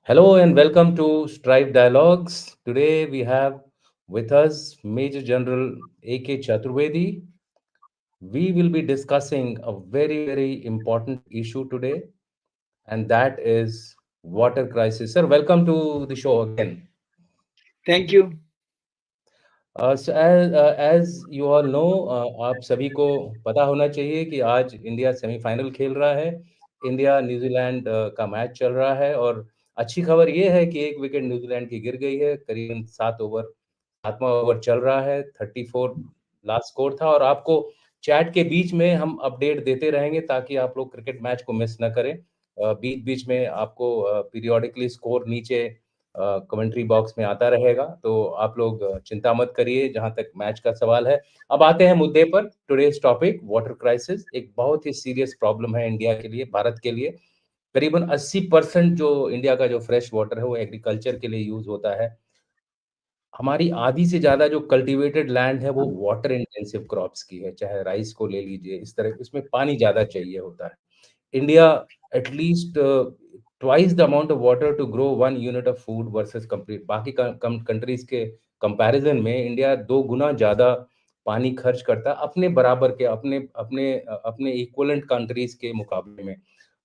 Hello and welcome to Strive Dialogues. Today we have with us Major General AK Chaturvedi. We will be discussing a very important issue today, and that is water crisis. Sir, welcome to the show again. Thank you. As you all know, आप सभी को पता होना चाहिए कि आज India semifinal खेल रहा है। इंडिया न्यूजीलैंड का मैच चल रहा है और अच्छी खबर ये है कि एक विकेट न्यूजीलैंड की गिर गई है। करीबन 7वां ओवर चल रहा है। 34 लास्ट स्कोर था और आपको चैट के बीच में हम अपडेट देते रहेंगे ताकि आप लोग क्रिकेट मैच को मिस ना करें। बीच-बीच में आपको पीरियोडिकली स्कोर नीचे कमेंट्री बॉक्स में आता रहेगा, तो आप लोग चिंता मत करिए जहाँ तक मैच का सवाल है। अब आते हैं मुद्दे पर। टुडेज़ टॉपिक वाटर क्राइसिस एक बहुत ही सीरियस प्रॉब्लम है इंडिया के लिए, भारत के लिए। करीबन 80% जो इंडिया का जो फ्रेश वाटर है, वो एग्रीकल्चर के लिए यूज़ होता है। हमारी आधी से ज़्यादा जो कल्टीवेटेड लैंड है, वो वाटर इंटेंसिव क्रॉप्स की है, चाहे राइस को ले लीजिए, इस तरह इसमें पानी ज़्यादा चाहिए होता है। India at least twice the amount of water to grow 1 unit of food versus complete बाकी कंट्रीज के कंपैरिजन में इंडिया 2 गुना ज़्यादा पानी खर्च करता है अपने बराबर के अपने इक्वलेंट कंट्रीज के मुकाबले में।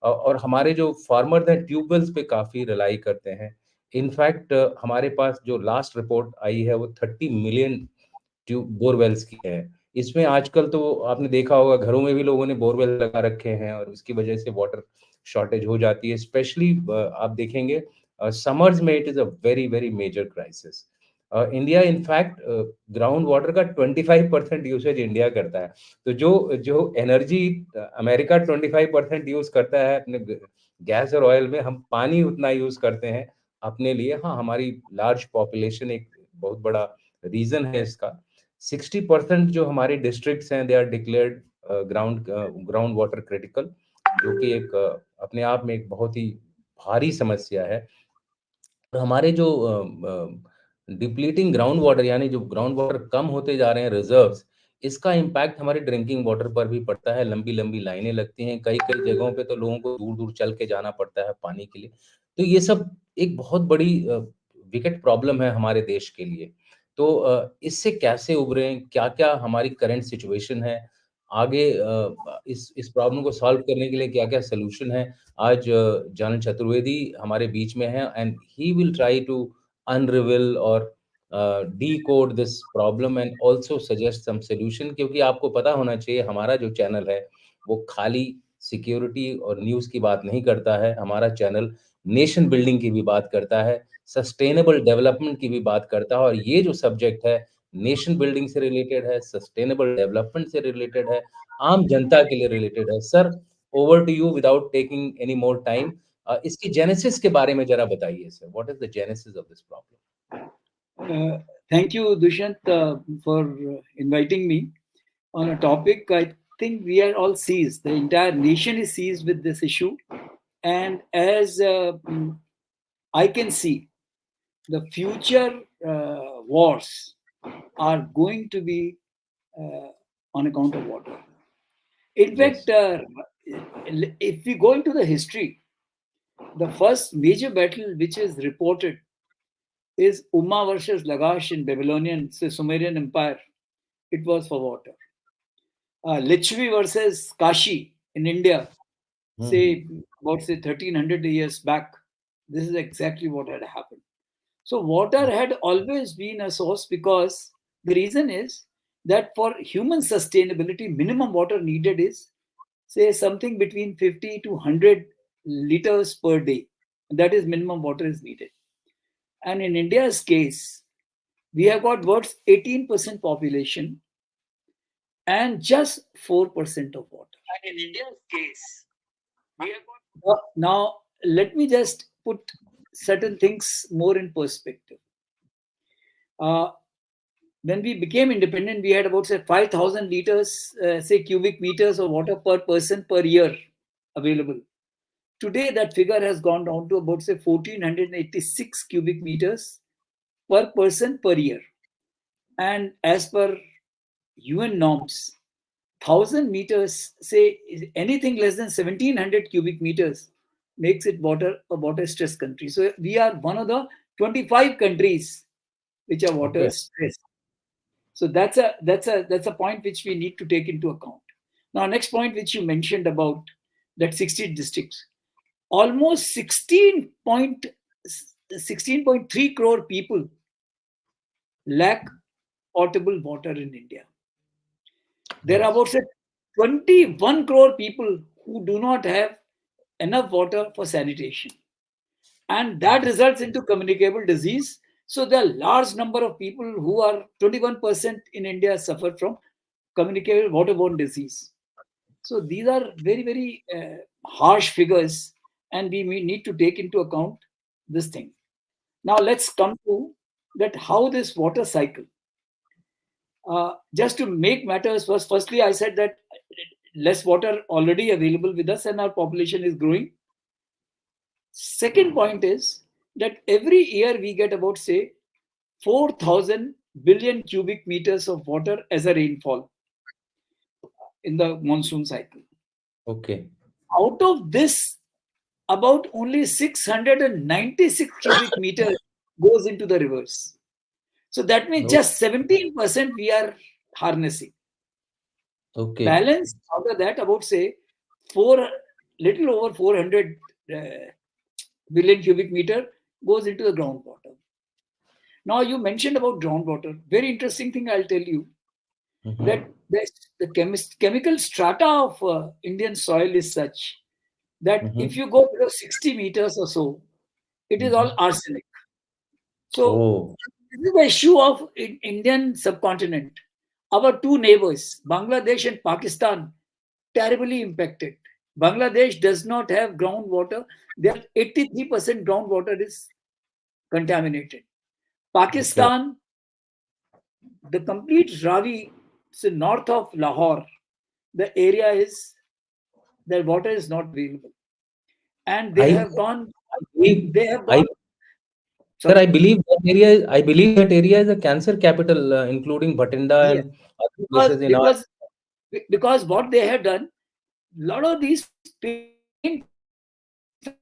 और हमारे जो फार्मर्स हैं ट्यूबवेल्स पे काफ़ी रिलाई करते हैं। इनफैक्ट हमारे पास जो लास्ट रिपोर्ट आई है वो 30 मिलियन ट्यूब बोरवेल्स की है। इसमें आजकल तो आपने देखा होगा घरों में भी लोगों ने बोरवेल लगा रखे हैं और उसकी वजह से वाटर शॉर्टेज हो जाती है। स्पेशली आप देखेंगे समर्स में it is a very major crisis. India in fact ground water का 25% यूसेज इंडिया करता है। तो जो जो एनर्जी अमेरिका 25% यूज़ करता है अपने ग गैस और ऑयल में, हम पानी उतना यूज़ करते हैं अपने लिए। हाँ, हमारी लार्ज पॉपुलेशन एक बहुत बड़ा रीज़न है इसका। 60% जो हमारे डिस्ट्रिक्ट्स हैं they are declared ground water critical, जो कि एक अपने आप में एक बहुत ही भारी समस्या है। और हमारे जो डिप्लीटिंग ग्राउंड वाटर यानी जो ग्राउंड वाटर कम होते जा रहे हैं रिजर्व्स, इसका इम्पैक्ट हमारे ड्रिंकिंग वाटर पर भी पड़ता है। लंबी-लंबी लाइनें लगती हैं, कई-कई जगहों पे तो लोगों को दूर-दूर चल के जाना पड़ता है पानी के लिए। तो ये सब एक बहुत बड़ी विकट प्रॉब्लम है हमारे देश के लिए। तो इससे कैसे उभरें? क्या-क्या हमारी करंट सिचुएशन है? आगे इस प्रॉब्लम को सॉल्व करने के लिए क्या-क्या सॉल्यूशन है? आज जनरल चतुर्वेदी हमारे बीच में हैं and he will try to unravel और decode this problem and also suggest some solution, क्योंकि आपको पता होना चाहिए हमारा जो चैनल है वो खाली सिक्योरिटी और न्यूज़ की बात नहीं करता है। हमारा चैनल नेशन बिल्डिंग की भी बात करता है, सस्टेनेबल डेवलपमेंट की भी बात करता है और ये जो सब्जेक्ट है नेशन बिल्डिंग से रिलेटेड है, सस्टेनेबल डेवलपमेंट से रिलेटेड है, आम जनता के लिए रिलेटेड है। Sir, over to you without taking any more time. इसकी जेनेसिस के बारे में ज़रा बताइए sir, what is the genesis of this problem? Uh, Thank you, Dushant, for inviting me on a topic. I think we are all seized. The entire nation is seized with this issue. And as I can see, the future wars are going to be uh, on account of water. In fact, Yes. if we go into the history, the first major battle which is reported is Umma versus Lagash in Babylonian, say Sumerian Empire. It was for water. Lichvi versus Kashi in India, hmm, hmm. say about say 1300 years back. This is exactly what had happened. So water had always been a source because the reason is that for human sustainability, minimum water needed is say something between 50 to 100 liters per day. That is minimum water is needed. And in India's case, we have got what's 18% population and just 4% of water. And in India's case, we have got. Now, let me just put certain things more in perspective. Uh, when we became independent, we had about say 5,000 liters, say cubic meters of water per person per year available. Today, that figure has gone down to about say 1,486 cubic meters per person per year. And as per UN norms, 1,000 meters, say anything less than 1,700 cubic meters, makes it a water stress country. So we are one of the 25 countries which are water Okay. stressed. So that's a point which we need to take into account. Now, next point which you mentioned about that 60 districts, almost 16.3 crore people lack potable water in India. There are Yes. about say, 21 crore people who do not have enough water for sanitation, and that Okay. results into communicable disease. So there are large number of people who are 21% in India suffer from communicable waterborne disease. So these are very, very harsh figures, and we need to take into account this thing. Now let's come to that how this water cycle. Just to make matters worse, firstly, I said that less water already available with us, and our population is growing. Second point is that every year we get about say 4,000 billion cubic meters of water as a rainfall in the monsoon cycle. Okay. Out of this, about only 696 cubic meters goes into the rivers. So that means Oh, just 17% we are harnessing. okay. Balance out of that, about say four, little over 400 billion cubic meter goes into the groundwater. Now you mentioned about groundwater. Very interesting thing I'll tell you Mm-hmm. that the chemical strata of Indian soil is such that if Mm-hmm. you go below 60 meters or so, it is all Mm-hmm. arsenic. So Oh, this is the issue of Indian subcontinent. Our two neighbors, Bangladesh and Pakistan, terribly impacted. Bangladesh does not have groundwater. Their 83% groundwater is contaminated. okay. Pakistan, the complete Ravi, so north of Lahore, the area is the water is not available, and they I have gone. believe, They have I gone. sir, Sorry. I believe that area is a cancer capital, including Bhatinda Yes, and other because places in our. because because what they have done, a lot of these paint factories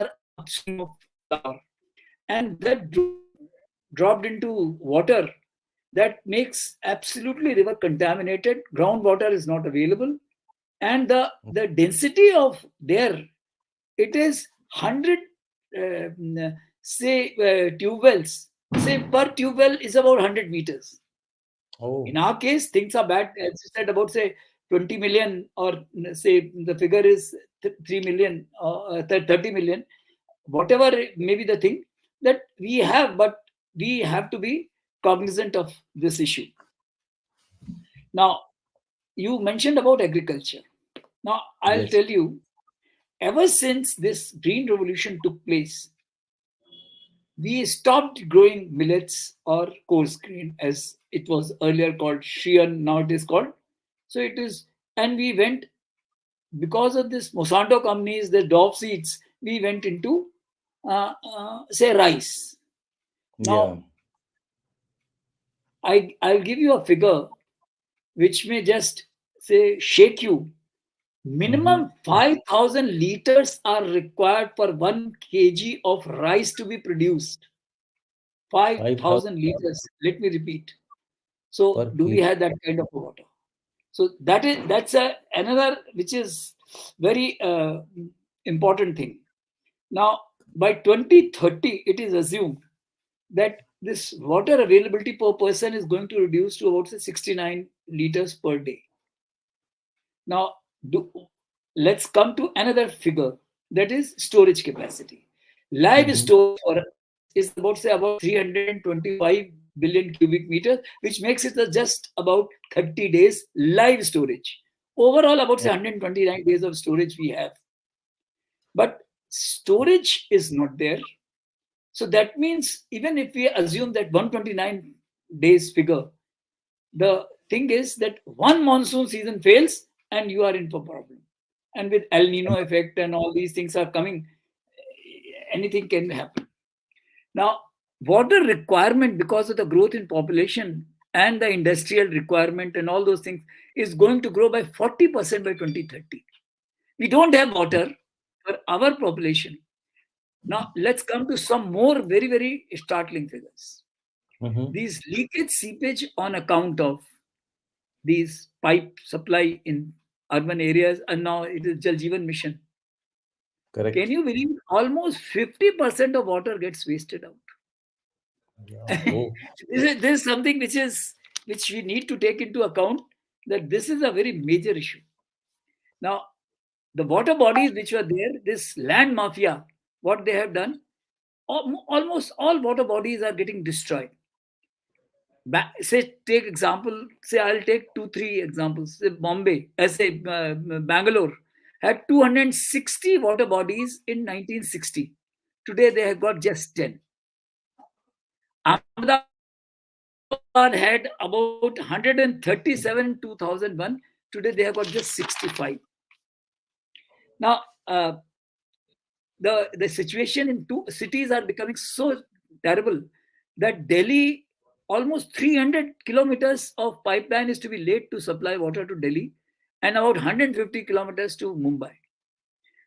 are upstream of Lahore, and that dropped into water that makes absolutely river contaminated. Groundwater is not available, and the density of there, it is 100 say tube wells, say per tube well is about 100 meters. In Oh, our case things are bad, as you said, about say 20 million, or say the figure is 3 million or 30 million, whatever may be the thing that we have, but we have to be cognizant of this issue. Now, you mentioned about agriculture. Now, I'll yes. tell you, ever since this green revolution took place, we stopped growing millets or coarse grain, as it was earlier called Shian, now it is called. So it is, and we went, because of this Monsanto companies, the Dove seeds, we went into, say, rice. Now, Yeah. I'll give you a figure which may just say shake you. Mm-hmm. Minimum 5,000 liters are required for 1 kg of rice to be produced. 5,000 5,000 liters. Let me repeat. So, per do we kg. have that kind of water? So that's another which is very important thing. Now, by 2030, it is assumed that this water availability per person is going to reduce to about say 69 liters per day. Now, do, let's come to another figure, that is storage capacity. Live Mm-hmm. storage for us is about say about 325 billion cubic meters, which makes it just about 30 days live storage. Overall, about say 129 days of storage we have, but storage is not there. So that means even if we assume that 129 days figure, the thing is that one monsoon season fails and you are in for problem. And with El Nino effect and all these things are coming, anything can happen. Now, water requirement because of the growth in population and the industrial requirement and all those things is going to grow by 40% by 2030. We don't have water for our population. Now, let's come to some more very, very startling figures. Mhm. These leakage seepage on account of these pipe supply in urban areas, and now it is Jal Jeevan Mission. Can Correct. you believe almost 50% of water gets wasted out? Yeah. Oh. This is something which we need to take into account, that this is a very major issue. Now, the water bodies which were there, this land mafia, what they have done, almost all water bodies are getting destroyed. Say, take example, say I'll take two, three examples. Say Bombay, say Bangalore had 260 water bodies in 1960. Today they have got just 10. Ahmedabad had about 137 2001. Today they have got just 65. Now, the situation in two cities are becoming so terrible that Delhi, almost 300 kilometers of pipeline is to be laid to supply water to Delhi, and about 150 kilometers to Mumbai.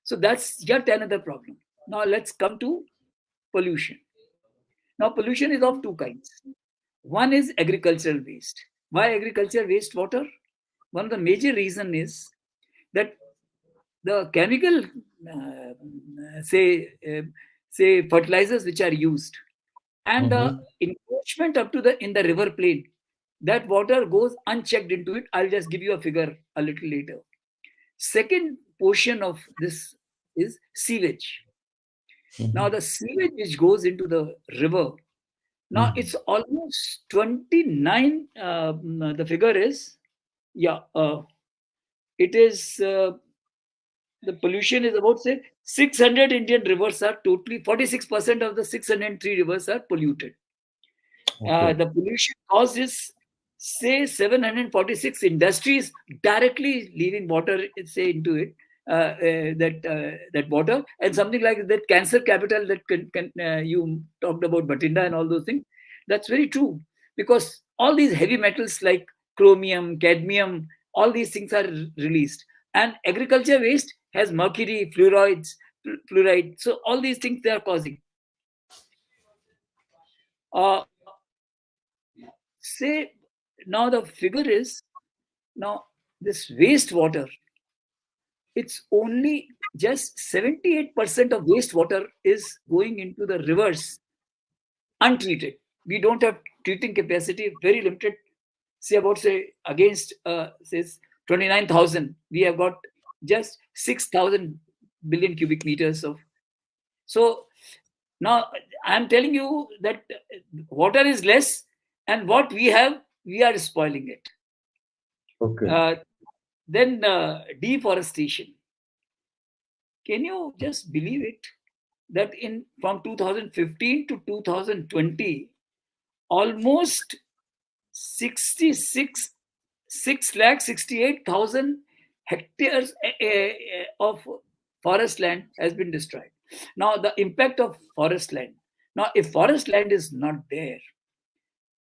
So that's yet another problem. Now let's come to pollution. Now pollution is of two kinds. One is agricultural waste. Why agriculture waste water? One of the major reason is that the chemical, say, say fertilizers which are used, and the Mhm. encroachment up to the in the river plain, that water goes unchecked into it. I'll just give you a figure a little later. Second portion of this is sewage. Now Mhm. the sewage which goes into the river, now Mhm. it's almost 29. The figure is, yeah, it is the pollution is about, say, 600 Indian rivers are totally, 46% of the 603 rivers are polluted. Okay. The pollution causes, say, 746 industries directly leaving water, say, into it, that water, and something like that cancer capital that you talked about Batinda and all those things. That's very true, because all these heavy metals like chromium, cadmium, all these things are released, and agriculture waste has mercury, fluoride. So all these things they are causing. Say, now the figure is, now this wastewater, it's only just 78% of wastewater is going into the rivers untreated. We don't have treating capacity, very limited. Say about, say, against says 29,000, we have got just 6,000 billion cubic meters of. So now I'm telling you that water is less, and what we have, we are spoiling it. Okay. Uh, then deforestation. Can you just believe it? That in from 2015 to 2020, almost 66 6,68,000 hectares of forest land has been destroyed. Now the impact of forest land. Now if forest land is not there,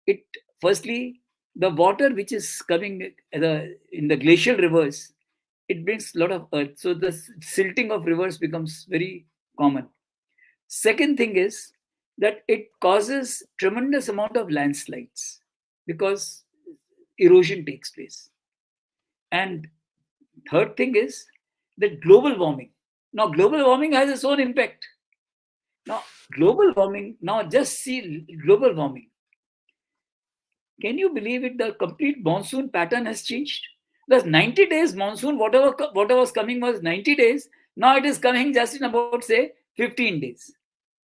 it, firstly, the water which is coming in the glacial rivers, it brings a lot of earth, so the silting of rivers becomes very common. Second thing is that it causes tremendous amount of landslides, because erosion takes place. And third thing is that global warming. Now global warming has its own impact. Now global warming, now just see global warming. Can you believe it? The complete monsoon pattern has changed. The 90 days monsoon, whatever was coming was 90 days. Now it is coming just in about, say, 15 days.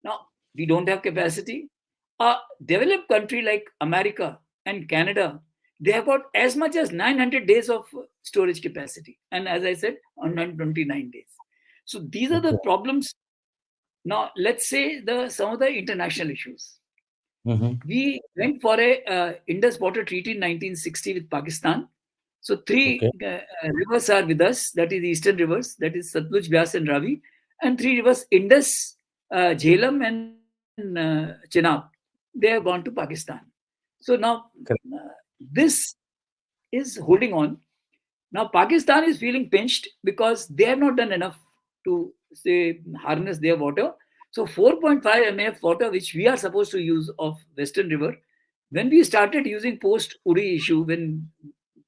Now we don't have capacity. A developed country like America and Canada, they have got as much as 900 days of storage capacity. And as I said, 129 days. So these are the Okay. problems. Now let's say some of the international issues. Mhm. We went for a Indus Water Treaty in 1960 with Pakistan. So three Okay. rivers are with us. That is the eastern rivers. That is Satluj, Byas, and Ravi. And three rivers, Indus, Jhelum, and Chenab. They have gone to Pakistan. So now Correct. this is holding on. Now Pakistan is feeling pinched because they have not done enough to say harness their water. So 4.5 mf water, which we are supposed to use of Western River, when we started using post Uri issue, when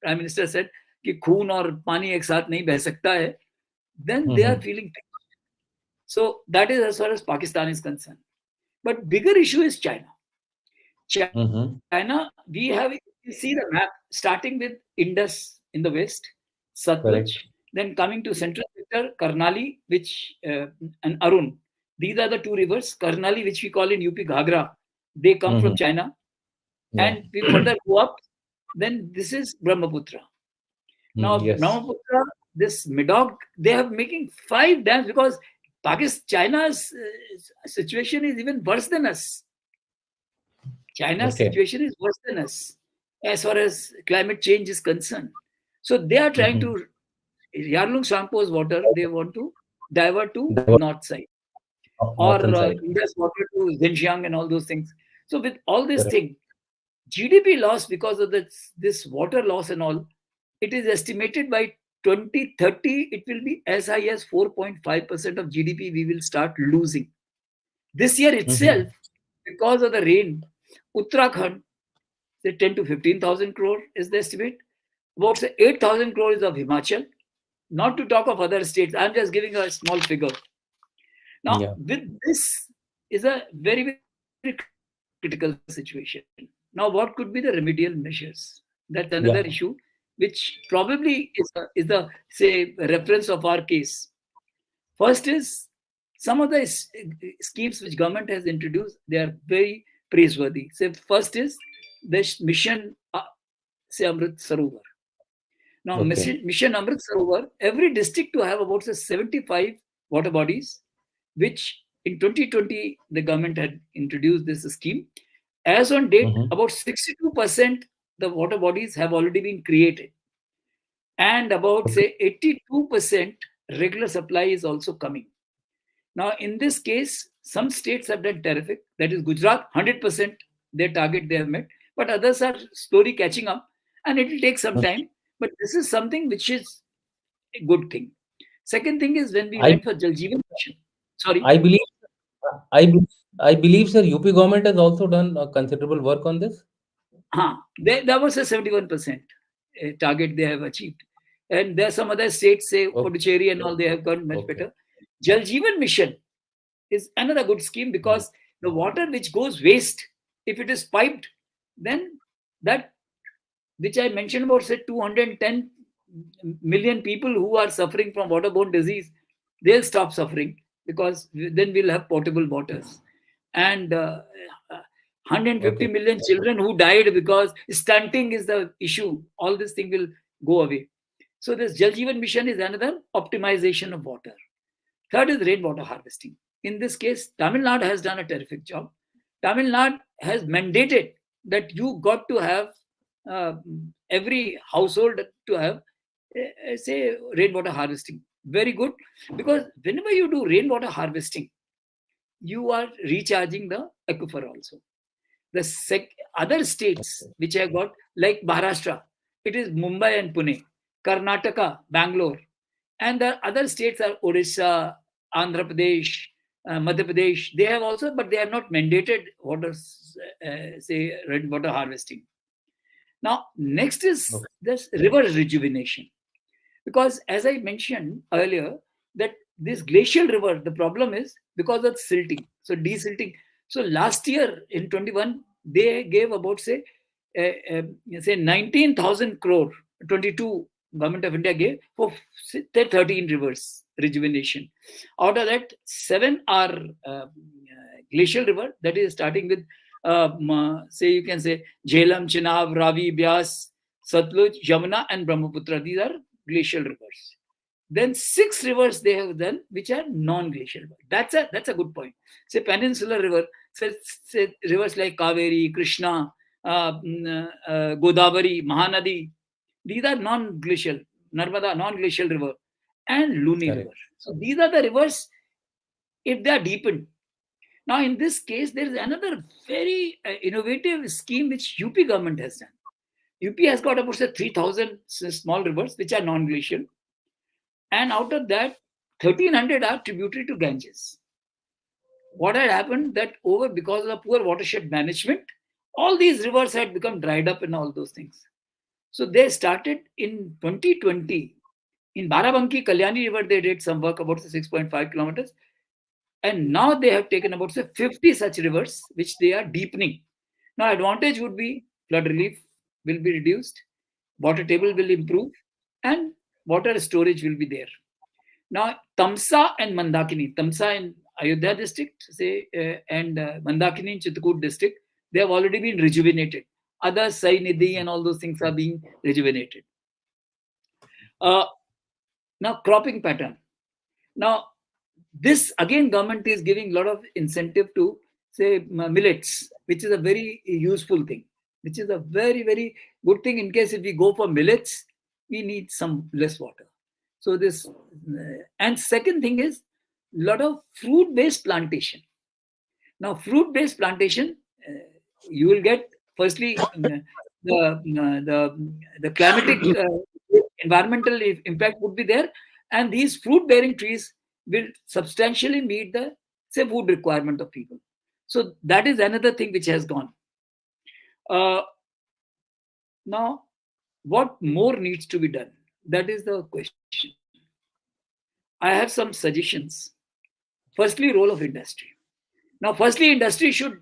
Prime Minister said कि खून और पानी एक साथ नहीं बह सकता है, then they are Mm-hmm. feeling. So that is as far as Pakistan is concerned. But bigger issue is China. Mm-hmm. China, we have, you see the map, starting with Indus in the west, Satluj, Correct. then coming to central sector, Karnali, which and Arun. These are the two rivers. Karnali, which we call in UP Ghagra, they come Mm-hmm. from China. Yeah. And we further go up, then this is Brahmaputra. Now, Yes. Brahmaputra, this Medog, they are making 5 dams because Pakistan, China's situation is even worse than us. China's Okay. situation is worse than us as far as climate change is concerned. So they are trying Mm-hmm. to, Yarlung Sangpo's water, they want to divert to That was north side, or northern side. Indus water to Xinjiang and all those things. So with all this Correct. thing, GDP loss because of this water loss and all, it is estimated by 2030, it will be as high as 4.5% of GDP we will start losing. This year Mm-hmm. itself, because of the rain, Uttarakhand, say 10 to 15,000 crore is the estimate. About say 8,000 crore is of Himachal. Not to talk of other states. I'm just giving a small figure. Now, Yeah. with this is a very, very critical situation. Now, what could be the remedial measures? That's another issue, Yeah. which probably is the say reference of our case. First is some of the schemes which government has introduced. They are very praiseworthy. So first is this mission, say Amrit Sarovar. Now, Okay. Mission Amrit Sarovar, every district to have about say 75 water bodies, which in 2020 the government had introduced this scheme. As on date, Mm-hmm. about 62% the water bodies have already been created, and about Okay. say 82% regular supply is also coming. Now, in this case, some states have done terrific. That is Gujarat, 100% their target they have met, but others are slowly catching up, and it will take some time. But this is something which is a good thing. Second thing is when we I went for Jal Jeevan Mission. Sorry, I believe I be- I believe, sir, UP government has also done a considerable work on this. that was a 71% target they have achieved. And there are some other states, say Okay. Puducherry and all, they have gone much Okay. better. Jal Jeevan Mission is another good scheme because the water which goes waste, if it is piped, then that which I mentioned about say 210 million people who are suffering from waterborne disease, they'll stop suffering because then we'll have potable waters. And 150 Okay. million children who died because stunting is the issue. All this thing will go away. So this Jal Jeevan Mission is another optimization of water. Third is rainwater harvesting. In this case, Tamil Nadu has done a terrific job. Tamil Nadu has mandated that you got to have uh, every household to have, say, rainwater harvesting. Very good, because whenever you do rainwater harvesting, you are recharging the aquifer also. The other states which have got, like Maharashtra, it is Mumbai and Pune, Karnataka, Bangalore, and the other states are Odisha, Andhra Pradesh, Madhya Pradesh. They have also, but they have not mandated water, say, rainwater harvesting. Now, next is Okay. this river rejuvenation. Because as I mentioned earlier, that this glacial river, the problem is because of silting, so desilting. So last year in 21, they gave about say 19,000 crore, 22 government of India gave for 13 rivers rejuvenation. Out of that, 7 are glacial river, that is starting with say you can say Jhelum, Chenab, Ravi, Byas, Satluj, Yamuna, and Brahmaputra. These are glacial rivers. Then 6 rivers they have done which are non-glacial. That's a good point. Say peninsular river, say rivers like Kaveri, Krishna, Godavari, Mahanadi. These are non-glacial. Narmada, non-glacial river, and Luni river. Correct. So these are the rivers if they are deepened. Now, in this case, there is another very innovative scheme which UP government has done. UP has got about say 3,000 small rivers which are non-glacial, and out of that, 1,300 are tributary to Ganges. What had happened that over because of the poor watershed management, all these rivers had become dried up and all those things. So they started in 2020. In Barabanki, Kalyani River, they did some work about 6.5 kilometers. And now they have taken about say 50 such rivers, which they are deepening. Now, advantage would be flood relief will be reduced, water table will improve, and water storage will be there. Now, Tamsa and Mandakini, Tamsa in Ayodhya district, say, and Mandakini in Chitrakoot district, they have already been rejuvenated. Others, Sai Nidhi and all those things are being rejuvenated. Uh, Now, cropping pattern. Now, this again, government is giving a lot of incentive to say millets, which is a very useful thing, which is a very, very good thing in case if we go for millets, we need some less water. So this, and second thing is lot of fruit-based plantation. Now, fruit-based plantation, you will get firstly the climatic environmental impact would be there, and these fruit-bearing trees will substantially meet the say food requirement of people. So that is another thing which has gone. Uh, Now, what more needs to be done? That is the question. I have some suggestions. Firstly, role of industry. Now, firstly, industry should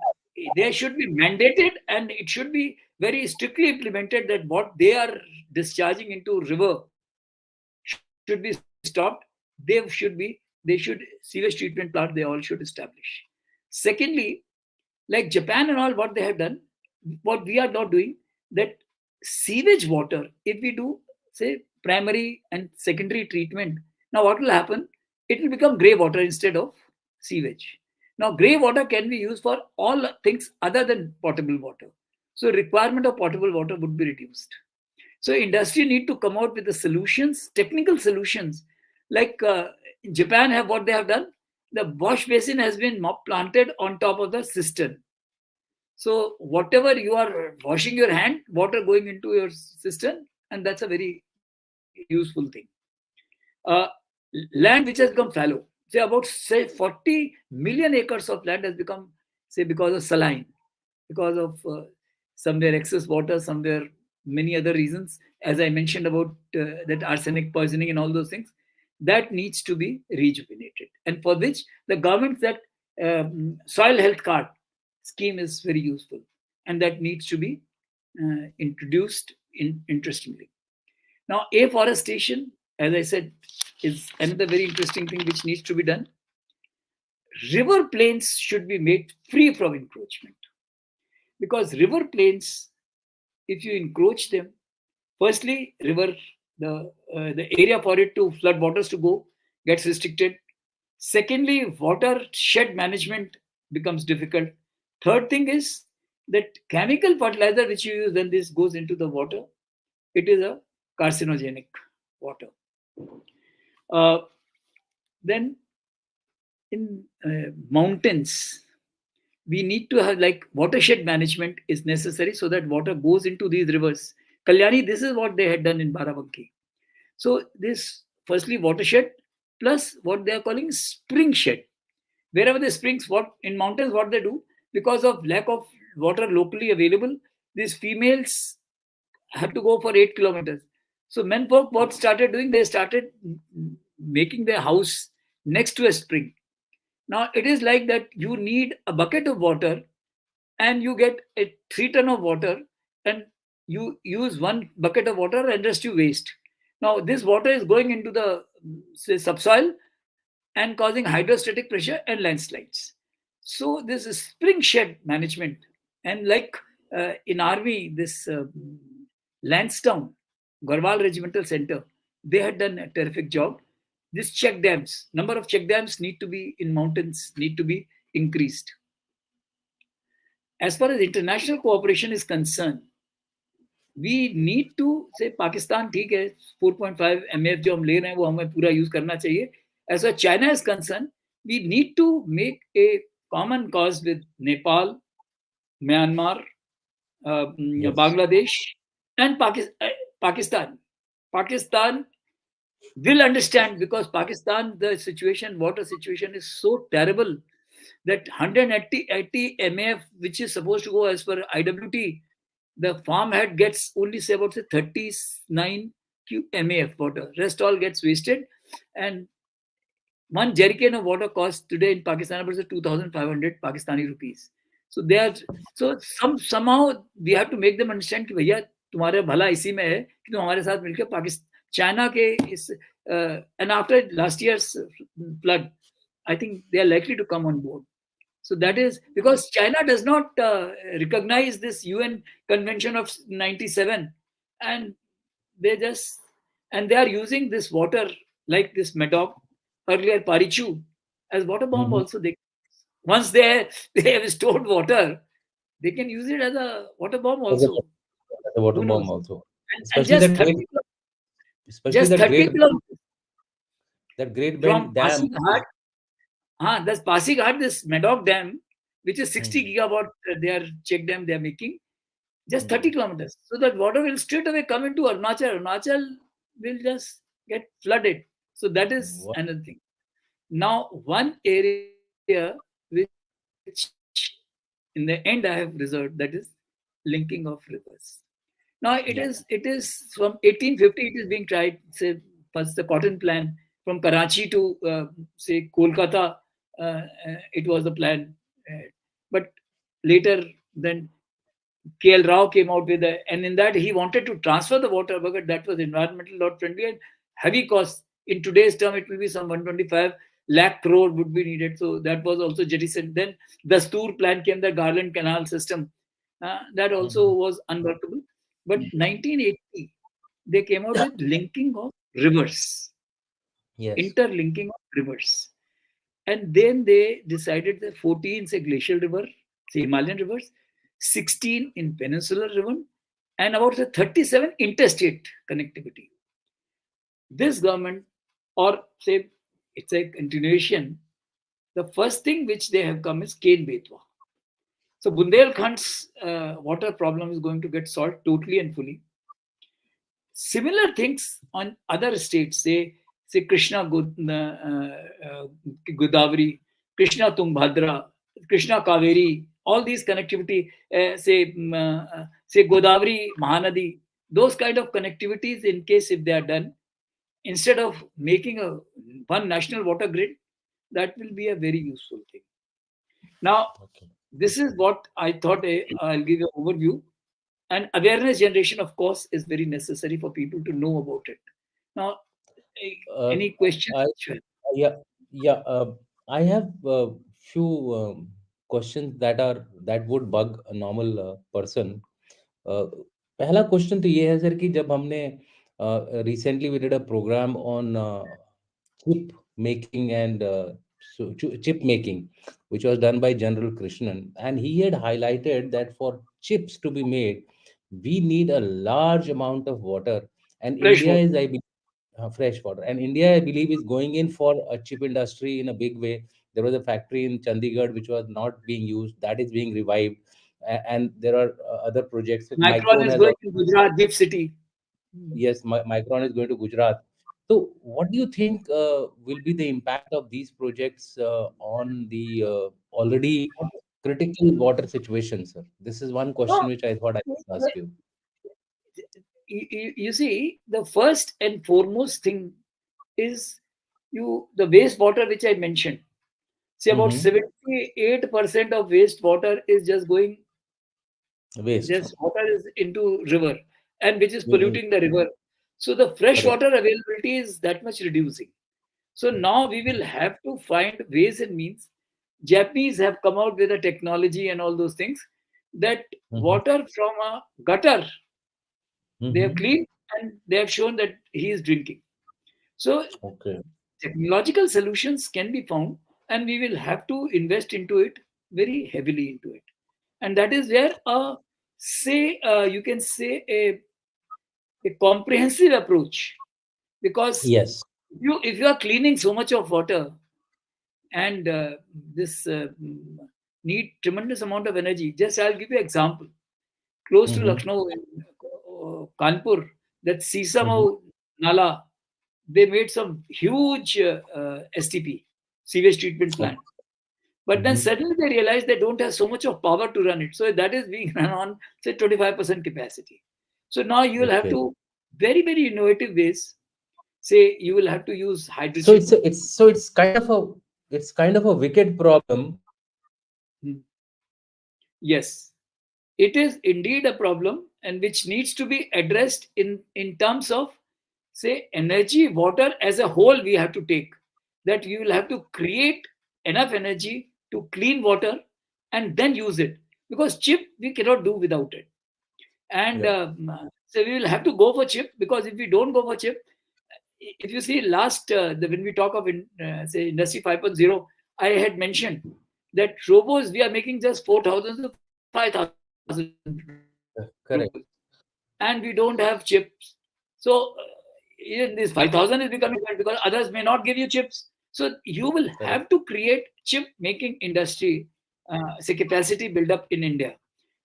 there should be mandated and it should be very strictly implemented that what they are discharging into river should be stopped. They should sewage treatment plant they all should establish. Secondly, like Japan and all what they have done, what we are not doing, that sewage water, if we do say primary and secondary treatment, now what will happen? It will become grey water instead of sewage. Now grey water can be used for all things other than potable water. So requirement of potable water would be reduced. So industry need to come out with the solutions, technical solutions. Like in Japan have what they have done, the wash basin has been planted on top of the cistern. So whatever you are washing your hand, water going into your cistern, and that's a very useful thing. Uh, Land which has become fallow, say about say 40 million acres of land has become say because of saline, because of somewhere excess water, somewhere many other reasons, as I mentioned about that arsenic poisoning and all those things, that needs to be rejuvenated, and for which the government that soil health card scheme is very useful, and that needs to be introduced interestingly. Now, afforestation, as I said, is another very interesting thing which needs to be done. River plains should be made free from encroachment, because river plains, if you encroach them, firstly, river the area for it to flood waters to go gets restricted. Secondly, watershed management becomes difficult. Third thing is that chemical fertilizer which you use when this goes into the water, it is a carcinogenic water. Uh, then in mountains, we need to have like watershed management is necessary so that water goes into these rivers. Kalyani, this is what they had done in Barabanki. So this firstly watershed plus what they are calling spring shed. Wherever the springs, what in mountains, what they do, because of lack of water locally available, these females have to go for 8 kilometers. So men folk what started doing, they started making their house next to a spring. Now it is like that you need a bucket of water and you get a 3 ton of water, and you use one bucket of water and rest you waste. Now this water is going into the say, subsoil and causing hydrostatic pressure and landslides. So this is spring shed management, and like in army, this Lansdowne, Garhwal Regimental Center, they had done a terrific job. This check dams, number of check dams need to be in mountains, need to be increased. As far as international cooperation is concerned, we need to say Pakistan ठीक है 4.5 MF जो हम ले रहे हैं वो हमें पूरा यूज करना चाहिए. As far as China is concerned, we need to make a common cause with Nepal, Myanmar, Yes. Bangladesh, and Pakistan. Pakistan will understand, because Pakistan, the situation, water situation is so terrible that 180 MAF, which is supposed to go as per IWT, the farmhead gets only say about say 39 MAF water. Rest all gets wasted, and one jerrycan of water costs today in Pakistan about 2,500 Pakistani rupees. So they are, so somehow we have to make them understand कि भैया तुम्हारा भला इसी में है कि तुम हमारे साथ मिलकर पाकिस्तान चाइना के इस and after last year's flood, I think they are likely to come on board. So that is because China does not recognize this UN Convention of 97, and they just, and they are using this water like this Medoc, earlier Parichu, as water bomb Mhm. also. They, once they have stored water, they can use it as a water bomb As a also. as a water Who bomb knows? also. And Especially that great especially just that 30 great kilometers that Great from Bend Dam. Pasighat. That's Pasighat, this Medoc Dam, which is 60 Mhm. gigawatt, they are check dam they are making, just 30 Mhm. kilometers. So that water will straight away come into Arunachal. Arunachal will just get flooded. So that is What? another thing. Now, one area which in the end I have reserved, that is linking of rivers. Now it Yeah. is from 1850 it is being tried. Say first the cotton plan from Karachi to say Kolkata, it was the plan, but later then KL Rao came out with a, and in that he wanted to transfer the water, but that was environmental not friendly and heavy cost. In today's term, it will be some 125 lakh crore would be needed. So that was also jettisoned. Then the Stoor plan came, the Garland Canal system. That also Mhm. was unworkable. But 1980, they came out with linking of rivers, Yes. interlinking of rivers. And then they decided that 14 say glacial river, say Himalayan rivers, 16 in peninsular river, and about the 37 interstate connectivity. This government, or say it's a continuation, the first thing which they have come is Ken Betwa. So Bundelkhand's water problem is going to get solved totally and fully. Similar things on other states, say Krishna Godavari, Krishna Tungbhadra, Krishna Kaveri, all these connectivity, say Godavari Mahanadi, those kind of connectivities, in case if they are done, instead of making a one national water grid, that will be a very useful thing. Now, Okay. this is what I thought. I'll give you an overview. And awareness generation, of course, is very necessary for people to know about it. Now, eh, Uh, any questions? I Sure. yeah yeah. I have few questions that would bug a normal person. Uh, पहला question तो ये है sir कि जब हमने recently we did a programme on chip making and chip making, which was done by General Krishnan, and he had highlighted that for chips to be made, we need a large amount of water, and Fresh India water. is, I believe, fresh water, and India, I believe, is going in for a chip industry in a big way. There was a factory in Chandigarh which was not being used, that is being revived, and there are other projects. Micron Micron is has going also. to Gujarat, Deep City. Yes, Micron is going to Gujarat. So, what do you think will be the impact of these projects on the already critical water situation, sir? This is one No, question which I thought I would ask you. you see, the first and foremost thing is the wastewater which I mentioned. See, about Mm-hmm. 78% of wastewater is just going, Waste. just water is into river, and which is Mm-hmm. polluting the river. So the fresh Correct. water availability is that much reducing. So now we will have to find ways and means. Japanese have come out with a technology and all those things, that Mm-hmm. water from a gutter they have Mm-hmm. cleaned, and they have shown that he is drinking. So Okay. technological solutions can be found, and we will have to invest into it very heavily into it. And that is where you can say a comprehensive approach, because Yes. if you are cleaning so much of water, and this need tremendous amount of energy. Just I'll give you an example. Close to Mm-hmm. Lucknow, in Kanpur, that Mm-hmm. Sisamau Nala. they made some huge STP, sewage treatment plant. But then Mhm. suddenly they realized they don't have so much of power to run it. So that is being run on, say, 25% capacity. So now you will have Okay. to, very, very innovative ways, say you will have to use So hydrogen. it's kind of a wicked problem. Hmm. Yes, it is indeed a problem, and which needs to be addressed in terms of, say, energy, water as a whole. We have to take that you will have to create enough energy to clean water and then use it, because chip we cannot do without it. And Yeah, so we will have to go for chip, because if we don't go for chip, if you see last when we talk of say industry 5.0, I had mentioned that robots we are making just 4,000 to 5,000 robots, correct, and we don't have chips. So even this 5,000 is becoming difficult because others may not give you chips. So you will have correct. to create chip making industry, say capacity build up in India,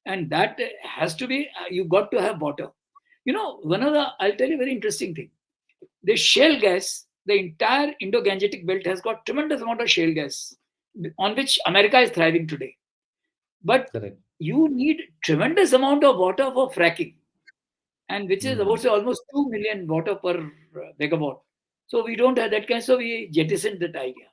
and that has to be, you got to have water. One of the, I'll tell you a very interesting thing. The shale gas, the entire Indo-Gangetic belt has got tremendous amount of shale gas on which America is thriving today. But Correct. you need tremendous amount of water for fracking, and which is about Mhm. say almost 2 million water per megawatt. So we don't have that kind, so we jettisoned that idea.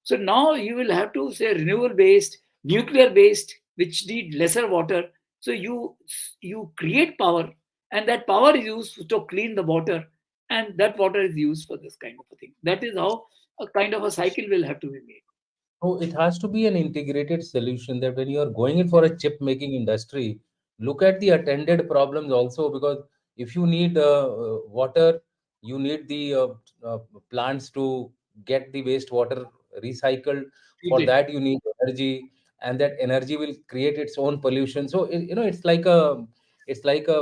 So now you will have to say renewable based, nuclear based, which need lesser water. So you create power, and that power is used to clean the water, and that water is used for this kind of a thing. That is how a kind of a cycle will have to be made. So it has to be an integrated solution that when you are going in for a chip making industry, look at the attended problems also, because if you need water, you need the uh, plants to get the wastewater recycled. For Treated. that, you need energy, and that energy will create its own pollution. So it's like a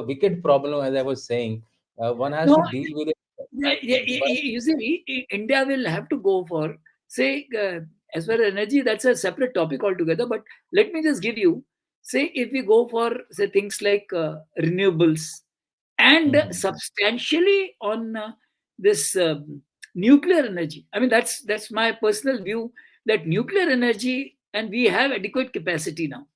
wicked problem, as I was saying. One has No, to deal with it. yeah, yeah, you see, India will have to go for, say, as far as energy, that's a separate topic altogether. But let me just give you, say, if we go for, say, things like renewables and Mhm. substantially on this nuclear energy. I mean, that's my personal view, that nuclear energy, and we have adequate capacity now.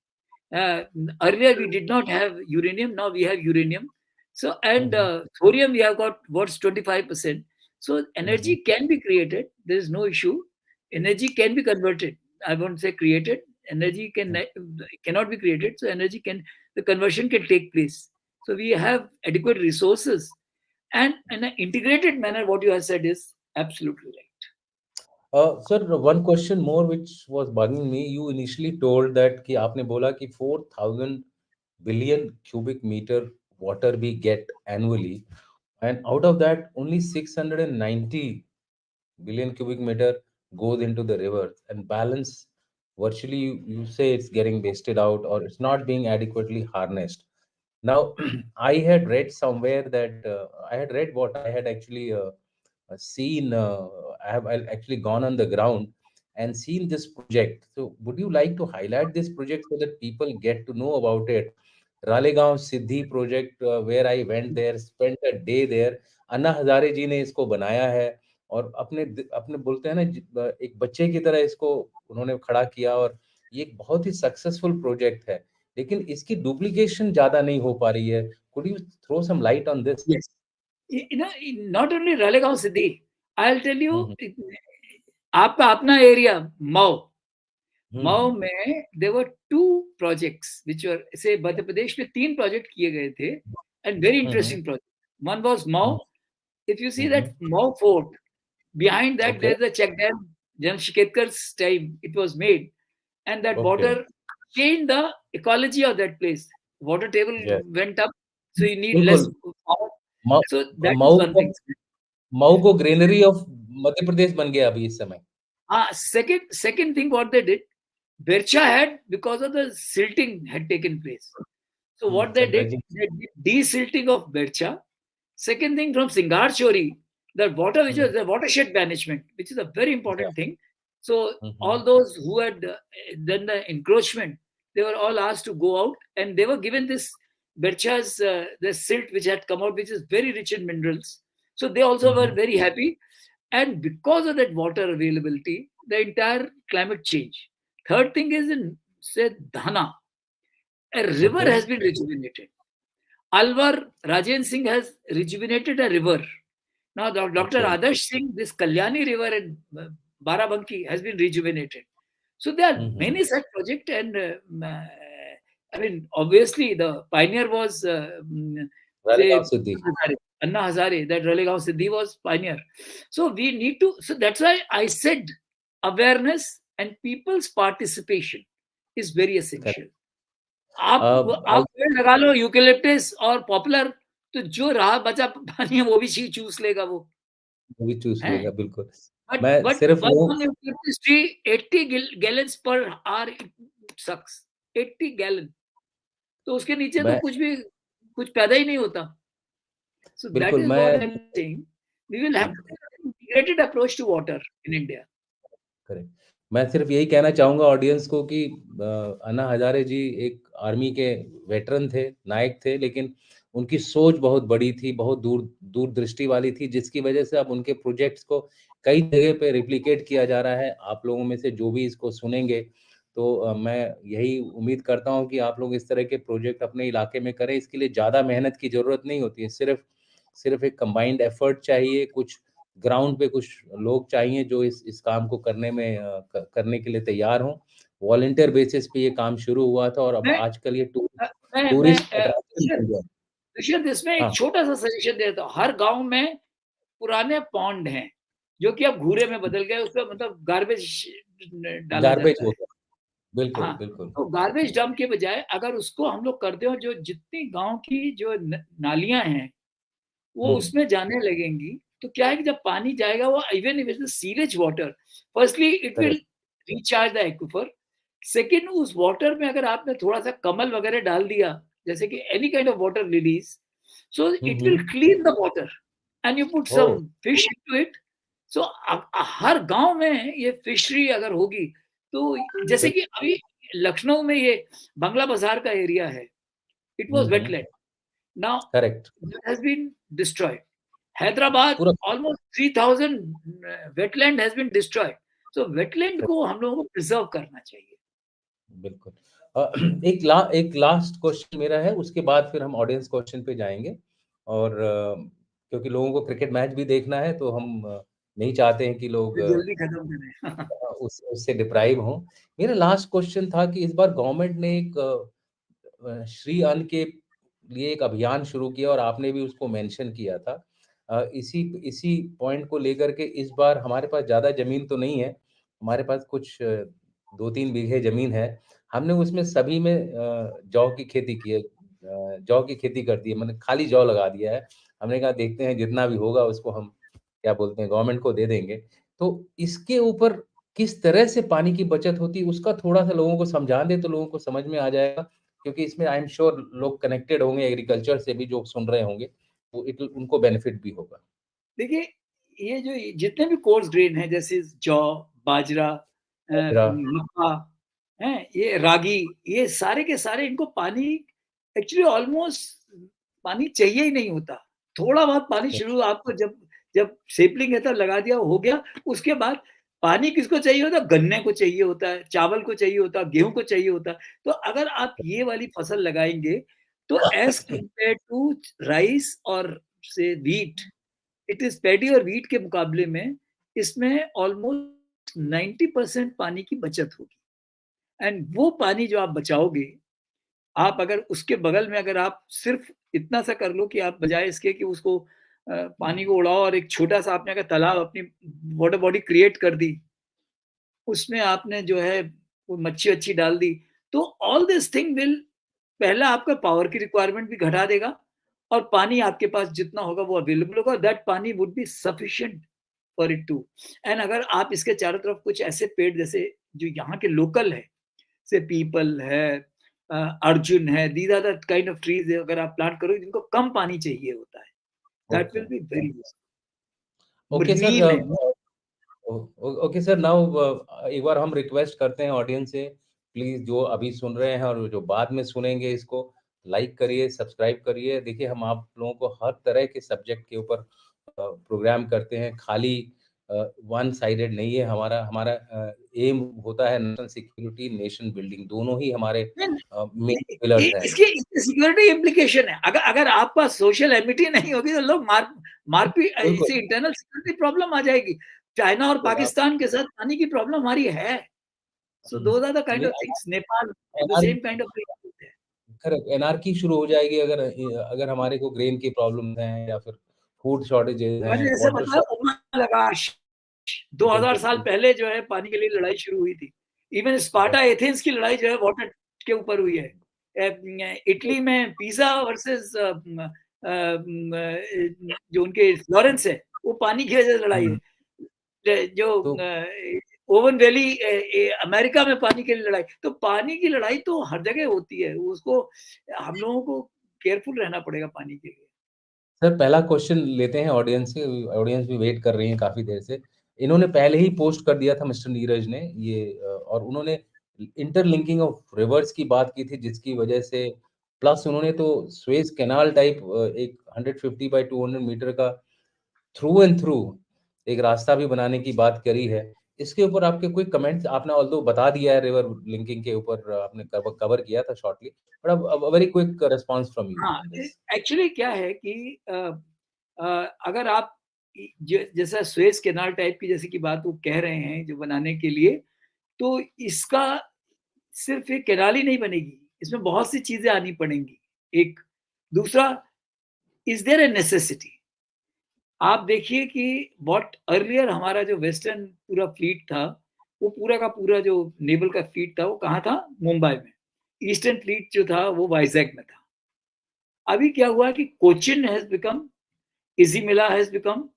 Uh, Earlier we did not have uranium. Now we have uranium. So and Mhm. thorium we have got what's 25%. So Mhm. energy can be created. There is no issue. Energy can be converted. I won't say created. Energy cannot be created. So energy can, the conversion can take place. So we have adequate resources, and in an integrated manner. What you have said is absolutely right. Sir, one question more which was bugging me. You initially told that कि आपने बोला कि 4,000 billion cubic meter water we get annually, and out of that only 690 billion cubic meter goes into the rivers, and balance virtually you say it's getting wasted out or it's not being adequately harnessed. Now, I had read somewhere that I had read what I had actually seen. I actually gone on the ground and seen this project. So, would you like to highlight this project so that people get to know about it? Ralegaon Siddhi project, where I went there, spent a day there. Anna Hazare जी ने इसको बनाया है और अपने बोलते हैं ना एक बच्चे की तरह इसको उन्होंने खड़ा किया, और ये एक बहुत ही सक्सेसफुल प्रोजेक्ट है, लेकिन इसकी डुप्लीकेशन ज़्यादा नहीं हो पा रही है। Could you throw some light on this? Yes. Not only Ralegaon Siddhi, I'll tell hmm, you, हुँ। आपका अपना एरिया मऊ, हुँ, मऊ हुँ। में देवर टू प्रोजेक्ट्स विच वर, से मध्य प्रदेश में तीन प्रोजेक्ट किए गए थे, and very hmm, hmm. Interesting project. One was Mau. Hmm, If you see hmm, that hmm. Mao fort, behind that okay, there's a check dam. Jamshedkar's time it was made, and that okay, water changed the ecology of that place. Water table yes, went up, so you need less बिल्कुल। power. Mau So that is Mau one को thing. Mau को greenery of Madhya Pradesh बन गया अभी इस समय। Second thing what they did, Bercha had, because of the silting had taken place. So hmm, what they did, dredging. they did de-silting of Bercha. Second thing, from Singar Chori, the water, which hmm, was the watershed management, which is a very या, important thing. So hmm, all hmm, those who had done the encroachment, they were all asked to go out, and they were given this Bercha's the silt which had come out, which is very rich in minerals. So they also were Mhm. very happy. And because of that water availability, the entire climate change. Third thing is in, say, Dhana, a river Okay. has been rejuvenated. Alwar Rajen Singh has rejuvenated a river. Now Dr. अच्छा। Adarsh Singh, this Kalyani river in Barabanki has been rejuvenated. So there are hmm, hmm. many such projects. And I mean, obviously the pioneer was say Ralegan Siddhi. Anna Hazare. That Ralegaon Siddhi was pioneer. So we need to. So that's why I said awareness and people's participation is very essential. Correct. आप आई पेड़ लगा लो eucalyptus और popular, तो जो रहा बचा पानी है वो भी चूस लेगा वो, भी चूस है। लेगा, बिल्कुल। बट मैं बट सिर्फ़ वो one eucalyptus tree 80 gallons per hour it sucks, 80 gallon, तो उसके नीचे तो मैं कुछ भी कुछ पैदा ही नहीं होता। सो दैट बिल्कुल, इज व्हाट आई मैं am saying, we will have to take an integrated approach to water in India. Correct. मैं सिर्फ़ यही कहना चाहूँगा ऑडियंस को कि अन्ना हज़ारे जी एक आर्मी के वेटरन थे, नायक थे, लेकिन उनकी सोच बहुत बड़ी थी, बहुत दूरदृष्टि वाली थी, जिसकी वजह से अब उनके प्रोजेक्ट्स को कई जगह पे रेप्लिकेट किया जा रहा है। आप लोगों में से जो भी इसको सुनेंगे, तो मैं यही उम्मीद करता हूँ कि आप लोग इस तरह के प्रोजेक्ट अपने इलाके में करें। इसके लिए ज़्यादा मेहनत की ज़रूरत नहीं होती है, सिर्फ़ एक कंबाइंड एफ़र्ट चाहिए, कुछ ग्राउंड पे कुछ लोग चाहिए जो इस काम को करने में करने के लिए तैयार हों। वॉलंटियर बेसिस पे ये काम शुरू हुआ था और अब मैं आजकल ये मैं टूरिस्ट अट्रैक्शन बन गया है। ऋषभ, इसमें हाँ, एक छोटा सा सजेशन देता हूँ। हर गांव में पुराने पॉन्ड हैं जो कि अब घूरे में बदल गए, उसमें मतलब गार्बेज डाला गार्बेज जाता हो है। गया। बिल्कुल, हाँ, बिल्कुल। तो गार्बेज डंप के बजाय अगर उसको हम लोग करते हो, जो जितनी गांव की जो नालियां हैं वो हुँ, उसमें जाने लगेंगी, तो क्या है कि जब पानी जाएगा वो even if it's sewage water, firstly it will correct, recharge the aquifer. Second, उस वाटर में अगर आपने थोड़ा सा कमल वगैरह डाल दिया, जैसे कि any kind of water lilies, so hmm, it will hmm. Clean the water and you put oh! Some fish into it. So हर गांव में ये फिशरी अगर होगी, तो जैसे बिल कि अभी लखनऊ में ये बांग्ला बाजार का एरिया है, it hmm, was hmm. Wetland, now correct, that has been destroyed. Hyderabad, पूरा almost 3000 wetland has been destroyed. So wetland को हम लोगों को प्रिजर्व करना चाहिए। बिल्कुल। एक लास्ट क्वेश्चन मेरा है, उसके बाद फिर हम ऑडियंस क्वेश्चन पे जाएँगे और क्योंकि लोगों को क्रिकेट मैच भी देखना है, तो हम नहीं चाहते हैं कि लोग तो जल्दी खत्म करें। उस उससे डिप्राइव हों। मेरा लास्ट क्वेश्चन था कि इस बार गवर्नमेंट ने एक श्री अन्न के लिए एक अभियान शुरू किया और आपने भी उसको मेंशन किया था। इसी इसी पॉइंट को लेकर के इस बार हमारे पास ज़्यादा ज़मीन तो नहीं है, हमारे पास कुछ 2-3 बीघे ज़मीन है। हमने उसमें सभी में जौ की खेती की है, जौ की खेती कर दी है, मतलब खाली जौ लगा दिया है। हमने कहा देखते हैं जितना भी होगा उसको हम क्या बोलते हैं गवर्नमेंट को दे देंगे। तो इसके ऊपर किस तरह से पानी की बचत होती है उसका थोड़ा-सा लोगों को समझा दें तो लोगों को समझ में आ जाएगा। क्योंकि इसमें आई एम श्योर लोग कनेक्टेड होंगे एग्रीकल्चर से भी जो सुन रहे होंगे, वो इट उनको बेनिफिट भी होगा। देखिए, ये जो जितने भी कोर्स ग्रेन हैं, जैसे जौ, बाजरा, बाजरा, मक्का, हैं, ये रागी, ये सारे के सारे इनको पानी एक्चुअली ऑलमोस्ट पानी चाहिए ही नहीं होता। थोड़ा बहुत पानी शुरू आपको जब जब सेपलिंग है तब लगा दिया, हो गया। उसके बाद पानी किसको चाहिए होता है? गन्ने को चाहिए होता है, चावल को चाहिए होता है, गेहूँ को चाहिए होता है। तो अगर आप ये वाली फसल लगाएँगे, तो एज़ कंपेयर्ड टू राइस और से व्हीट, इट इज पैडी और व्हीट के मुकाबले में इसमें ऑलमोस्ट 90% पानी की बचत होगी। एंड वो पानी जो आप बचाओगे, आप अगर उसके बगल में अगर आप सिर्फ इतना सा कर लो कि आप बजाय इसके कि उसको पानी को उड़ाओ और एक छोटा सा आपने अगर तालाब अपनी वाटर बॉडी क्रिएट कर दी, उसमें आपने जो है वो मच्छी अच्छी डाल दी, तो ऑल दिस थिंग विल, पहला आपका पावर की रिक्वायरमेंट भी घटा देगा और पानी आपके पास जितना होगा वो अवेलेबल होगा, दैट पानी would be sufficient for it too. And अगर आप इसके चारों तरफ कुछ ऐसे पेड़ जैसे जो यहाँ के लोकल है, से पीपल है, अर्जुन है, these are the kind of trees अगर आप प्लांट करो जिनको कम पानी चाहिए होता है, that okay, will be very useful. Okay sir, neem है। ओके सर, नाउ एक बार हम रिक्वेस्ट करते हैं ऑडियंस से, प्लीज़ जो अभी सुन रहे हैं और जो बाद में सुनेंगे इसको लाइक करिए, सब्सक्राइब करिए। देखिए हम आप लोगों को हर तरह के सब्जेक्ट के ऊपर प्रोग्राम करते हैं, खाली वन साइडेड नहीं है हमारा हमारा एम होता है नेशनल सिक्योरिटी, नेशन बिल्डिंग, दोनों ही हमारे मेन पिलर्स हैं। इसकी सिक्योरिटी इम्प्लीकेशन है। अगर अगर आपके पास सोशल एमिटी नहीं होगी तो लोग मारपीट, बिल्कुल। इससे इंटरनल सिक्योरिटी प्रॉब्लम आ जाएगी। चाइना और बिल्कुल, आप पाकिस्तान के साथ पानी की प्रॉब्लम हमारी है। So those are the kind नहीं of things. Nepal the NR same kind of thing है। करेक्ट, एनार्की शुरू हो जाएगी अगर अगर हमारे को ग्रेन की प्रॉब्लम्स हैं या फिर फूड शॉर्टेजेस मैंने हैं, जैसे वाटर बताया, शॉर्ट। लगा 2000 बिल्कुल, साल बिल्कुल। पहले जो है पानी के लिए लड़ाई शुरू हुई थी। Even Sparta definitely. एथेंस की लड़ाई जो है वाटर के ऊपर हुई है। इटली में पिज़ा वर्सेस जो उनके फ्लोरेंस है, वो पानी की वजह से लड़ाई हुँ, है। जो तो ओवन वैली अमेरिका में पानी के लिए लड़ाई। तो पानी की लड़ाई तो हर जगह होती है। उसको हम लोगों को केयरफुल रहना पड़ेगा पानी के लिए। सर पहला क्वेश्चन लेते हैं ऑडियंस से, ऑडियंस भी वेट कर रही है काफ़ी देर से। इन्होंने पहले ही पोस्ट कर दिया था मिस्टर नीरज ने ये और उन्होंने इंटरलिंकिंग ऑफ रिवर्स की बात की थी जिसकी वजह से प्लस उन्होंने तो सुएज़ कैनाल टाइप एक 150 बाय 200 मीटर का थ्रू एंड थ्रू एक रास्ता भी बनाने की बात करी है। इसके ऊपर आपके कोई कमेंट्स? आपने ऑल्दो बता दिया है रिवर लिंकिंग के ऊपर आपने कवर किया था शॉर्टली, बट अब very quick response from you हाँ, ऑन दिस। एक्चुअली क्या है कि अगर आप जैसा स्वेज कैनाल टाइप की जैसे की बात वो कह रहे हैं जो बनाने के लिए, तो इसका सिर्फ एक कैनाल ही नहीं बनेगी, इसमें बहुत सी चीजें आनी पड़ेंगी। एक दूसरा, इज देयर ए नेसेसिटी? आप देखिए कि व्हाट अर्लियर हमारा जो वेस्टर्न पूरा फ्लीट था, वो पूरा का पूरा जो नेवल का फ्लीट था वो कहाँ था? मुंबई में। ईस्टर्न फ्लीट जो था वो वाइजैक में था। अभी क्या हुआ कि Cochin has become, Ezhimala has become,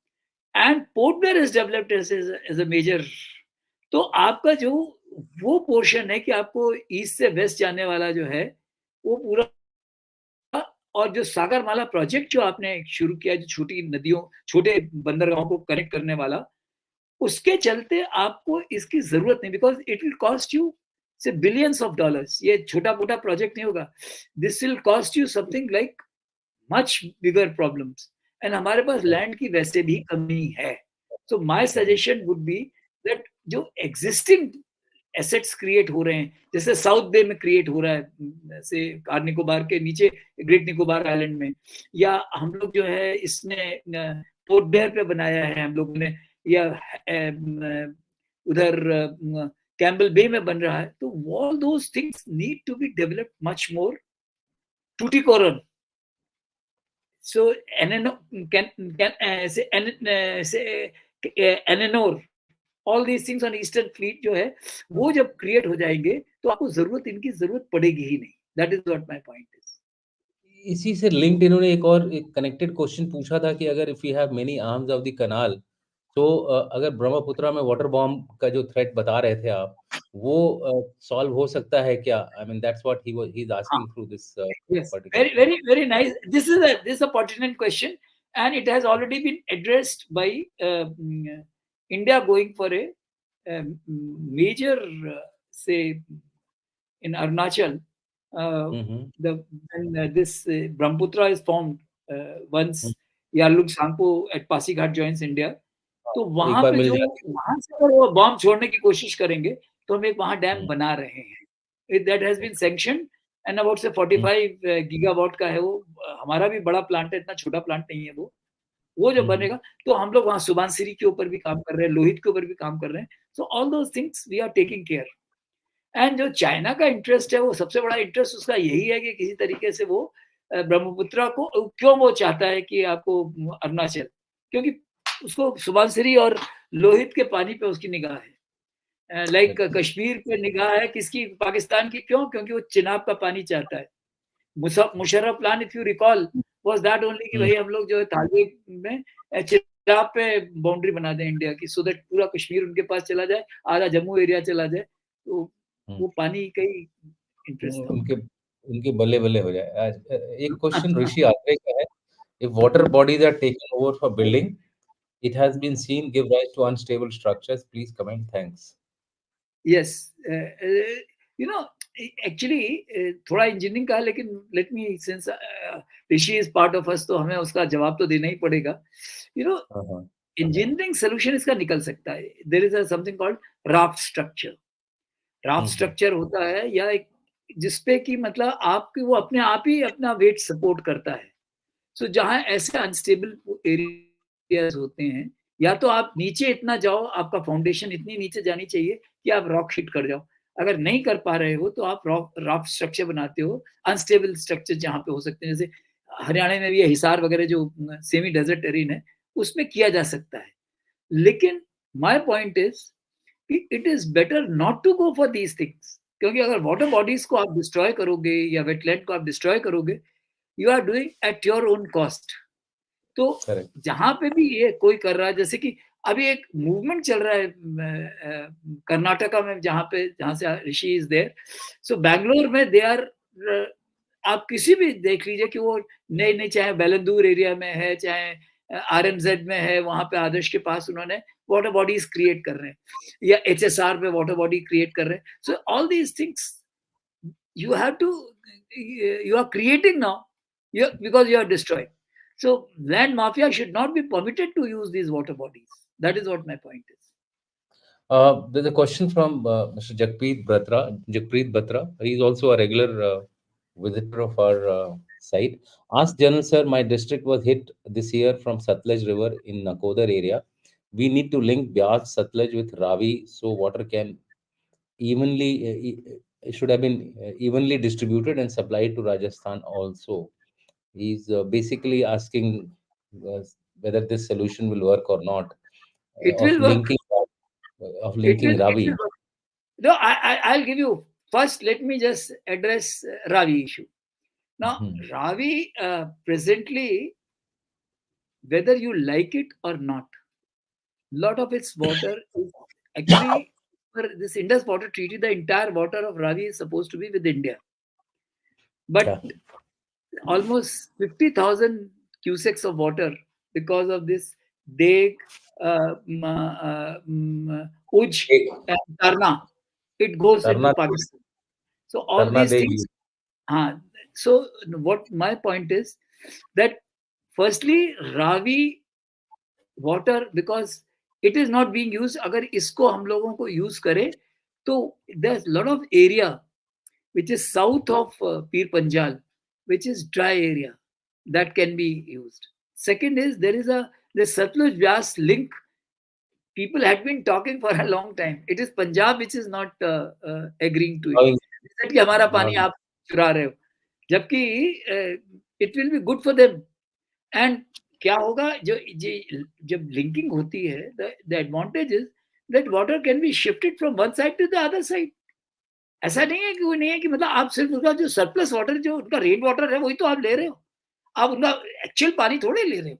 and Port Blair has developed as a major. तो आपका जो वो पोर्शन है कि आपको ईस्ट से वेस्ट जाने वाला जो है वो पूरा, और जो सागरमाला प्रोजेक्ट जो आपने शुरू किया, जो छोटी नदियों, छोटे बंदरगाहों को कनेक्ट करने वाला, उसके चलते आपको इसकी जरूरत नहीं, because it will cost you से बिलियंस ऑफ डॉलर्स। ये छोटा मोटा प्रोजेक्ट नहीं होगा। This will cost you something like much bigger problems. And हमारे पास लैंड की वैसे भी कमी है। So my suggestion would be that जो एग्जिस्टिंग एसेट्स क्रिएट हो रहे हैं, जैसे साउथ बे में क्रिएट हो रहा है, से कार निकोबार के नीचे ग्रेट निकोबार आइलैंड में, या हम लोग जो है इसने पोर्ट ब्लेयर पे बनाया है हम लोगों ने, या उधर कैम्बल बे में बन रहा है, तो all those things need to be developed much more Tuticorin. So say Ananor, all these things on Eastern Fleet जो है वो जब क्रिएट हो जाएंगे तो आपको जरूरत, इनकी जरूरत पड़ेगी ही नहीं। That is what my point is. इसी से लिंक्ड इन्होंने एक और एक कनेक्टेड क्वेश्चन पूछा था कि अगर if you have many arms of the canal, तो अगर ब्रह्मपुत्र में वाटर बॉम्ब का जो थ्रेट बता रहे थे आप, वो सॉल्व हो सकता है क्या? I mean that's what he is हाँ, asking through this yes, particular very very very nice. This is a pertinent question, and it has already been addressed by India going for a major, say, in Arunachal, uh, hmm, hmm, the when this Brahmaputra is formed, hmm, once Yarlung Sangpo at Pasighat joins India, हाँ, तो एक वहां बार पे मिल जो जाती है। वहां से अगर वो बॉम्ब छोड़ने की कोशिश करेंगे तो हम एक वहां डैम हुँ, बना रहे हैं। That has been sanction, and about से हुँ, 45 गीगावाट का है वो। हमारा भी बड़ा प्लांट है, इतना छोटा प्लांट नहीं है वो जो हुँ, हुँ, बनेगा। तो हम लोग वहां सुबानसिरी के ऊपर भी काम कर रहे हैं, लोहित के ऊपर भी काम कर रहे हैं। So all those things we are taking care. And जो चाइना का इंटरेस्ट है, वो सबसे बड़ा इंटरेस्ट उसका यही है कि किसी तरीके से वो ब्रह्मपुत्र को, क्यों वो चाहता है कि आपको अरुणाचल, क्योंकि उसको सुबानसिरी और लोहित के पानी पे उसकी निगाह है। Like correct. कश्मीर पे निगाह है किसकी? पाकिस्तान की। क्यों? क्योंकि वो चिनाब का पानी चाहता है। Musharraf plan, if you recall, was that only कि हुँ, भाई हम लोग जो है थावे में चिनाब पे बाउंड्री बना दें इंडिया की, सो दैट पूरा कश्मीर उनके पास चला जाए, आधा जम्मू एरिया चला जाए। तो हुँ, वो पानी का ही इंटरेस्ट था उनके उनका। उनके बल्ले-बल्ले हो जाए। एक क्वेश्चन ऋषि आत्रे का है, if water bodies are taken over for building, it has been seen give rise to unstable structures, please comment, thanks. Yes, you know, actually थोड़ा इंजीनियरिंग का है, लेकिन let me since Rishi is part of us, तो हमें उसका जवाब तो देना ही पड़ेगा. यू नो, हाँ, हाँ। इंजीनियरिंग सोल्यूशन इसका निकल सकता है. There is something called raft structure. Raft hmm, hmm. Structure होता है या एक जिसपे कि मतलब आपकी वो अपने आप ही अपना वेट सपोर्ट करता है. सो जहाँ ऐसे अनस्टेबल एरियाज होते हैं, या तो आप नीचे इतना जाओ, आपका फाउंडेशन इतनी नीचे जानी चाहिए कि आप रॉक हिट कर जाओ. अगर नहीं कर पा रहे हो तो आप रॉक रॉक स्ट्रक्चर बनाते हो, अनस्टेबल स्ट्रक्चर जहाँ पे हो सकते हैं, जैसे हरियाणा में भी ये हिसार वगैरह जो सेमी डेजर्ट टेरेन है, उसमें किया जा सकता है. लेकिन माय पॉइंट इज कि it is better not to go for these things, क्योंकि अगर वाटर बॉडीज को आप डिस्ट्रॉय करोगे या वेटलैंड को आप डिस्ट्रॉय करोगे, you are doing at your own cost. तो करेक्ट। जहां पे भी ये कोई कर रहा है, जैसे कि अभी एक मूवमेंट चल रहा है कर्नाटका में, जहां से ऋषि इज देयर. सो बैंगलोर में दे आर, आप किसी भी देख लीजिए कि वो नई नई, चाहे बेलंदूर एरिया में है, चाहे RMZ में है, वहां पे आदर्श के पास उन्होंने वाटर बॉडीज क्रिएट कर रहे हैं, या HSR पे वाटर बॉडी क्रिएट कर रहे हैं. So all these things you have to, you are creating now, because you are destroying. So land mafia should not be permitted to use these water bodies. That is what my point is. There's a question from Mr. Jagpreet Batra. He is also a regular visitor of our site. Ask General Sir, my district was hit this year from Satluj River in Nakodar area. We need to link Byas Satluj with Ravi so water can evenly it should have been evenly distributed and supplied to Rajasthan also. He's basically asking uh, whether this solution will work or not It of will work. It will. linking It will Ravi. work. No, I'll give you first. Let me just address Ravi issue. Now, Hmm. Ravi presently, whether you like it or not, lot of its water is actually, for this Indus Water Treaty, the entire water of Ravi is supposed to be with India. But Yeah. almost 50,000 cusecs of water because of this Deg, Uj, Hey, and Tarna. It goes into Tarna, Pakistan. So all Tarna these Devi. things. So what my point is that firstly, Ravi water, because it is not being used. अगर इसको हम लोगों को use करें, तो there's a lot of area which is south of Pir Panjal, which is dry area that can be used. Second is there is a the Satluj Vyas link. People had been talking for a long time. It is Punjab which is not agreeing to it. Knowing, They said कि हमारा पानी knowing. आप चुरा रहे हो, जबकि it will be good for them. And क्या होगा, जब लिंकिंग होती है, the advantage is that water can be shifted from one side to the other side. ऐसा नहीं है कि वो नहीं है कि मतलब आप सिर्फ उसका जो सरप्लस वाटर, जो उनका रेन वाटर है, वही तो आप ले रहे हो. आप उनका एक्चुअल पानी थोड़े ले रहे हो.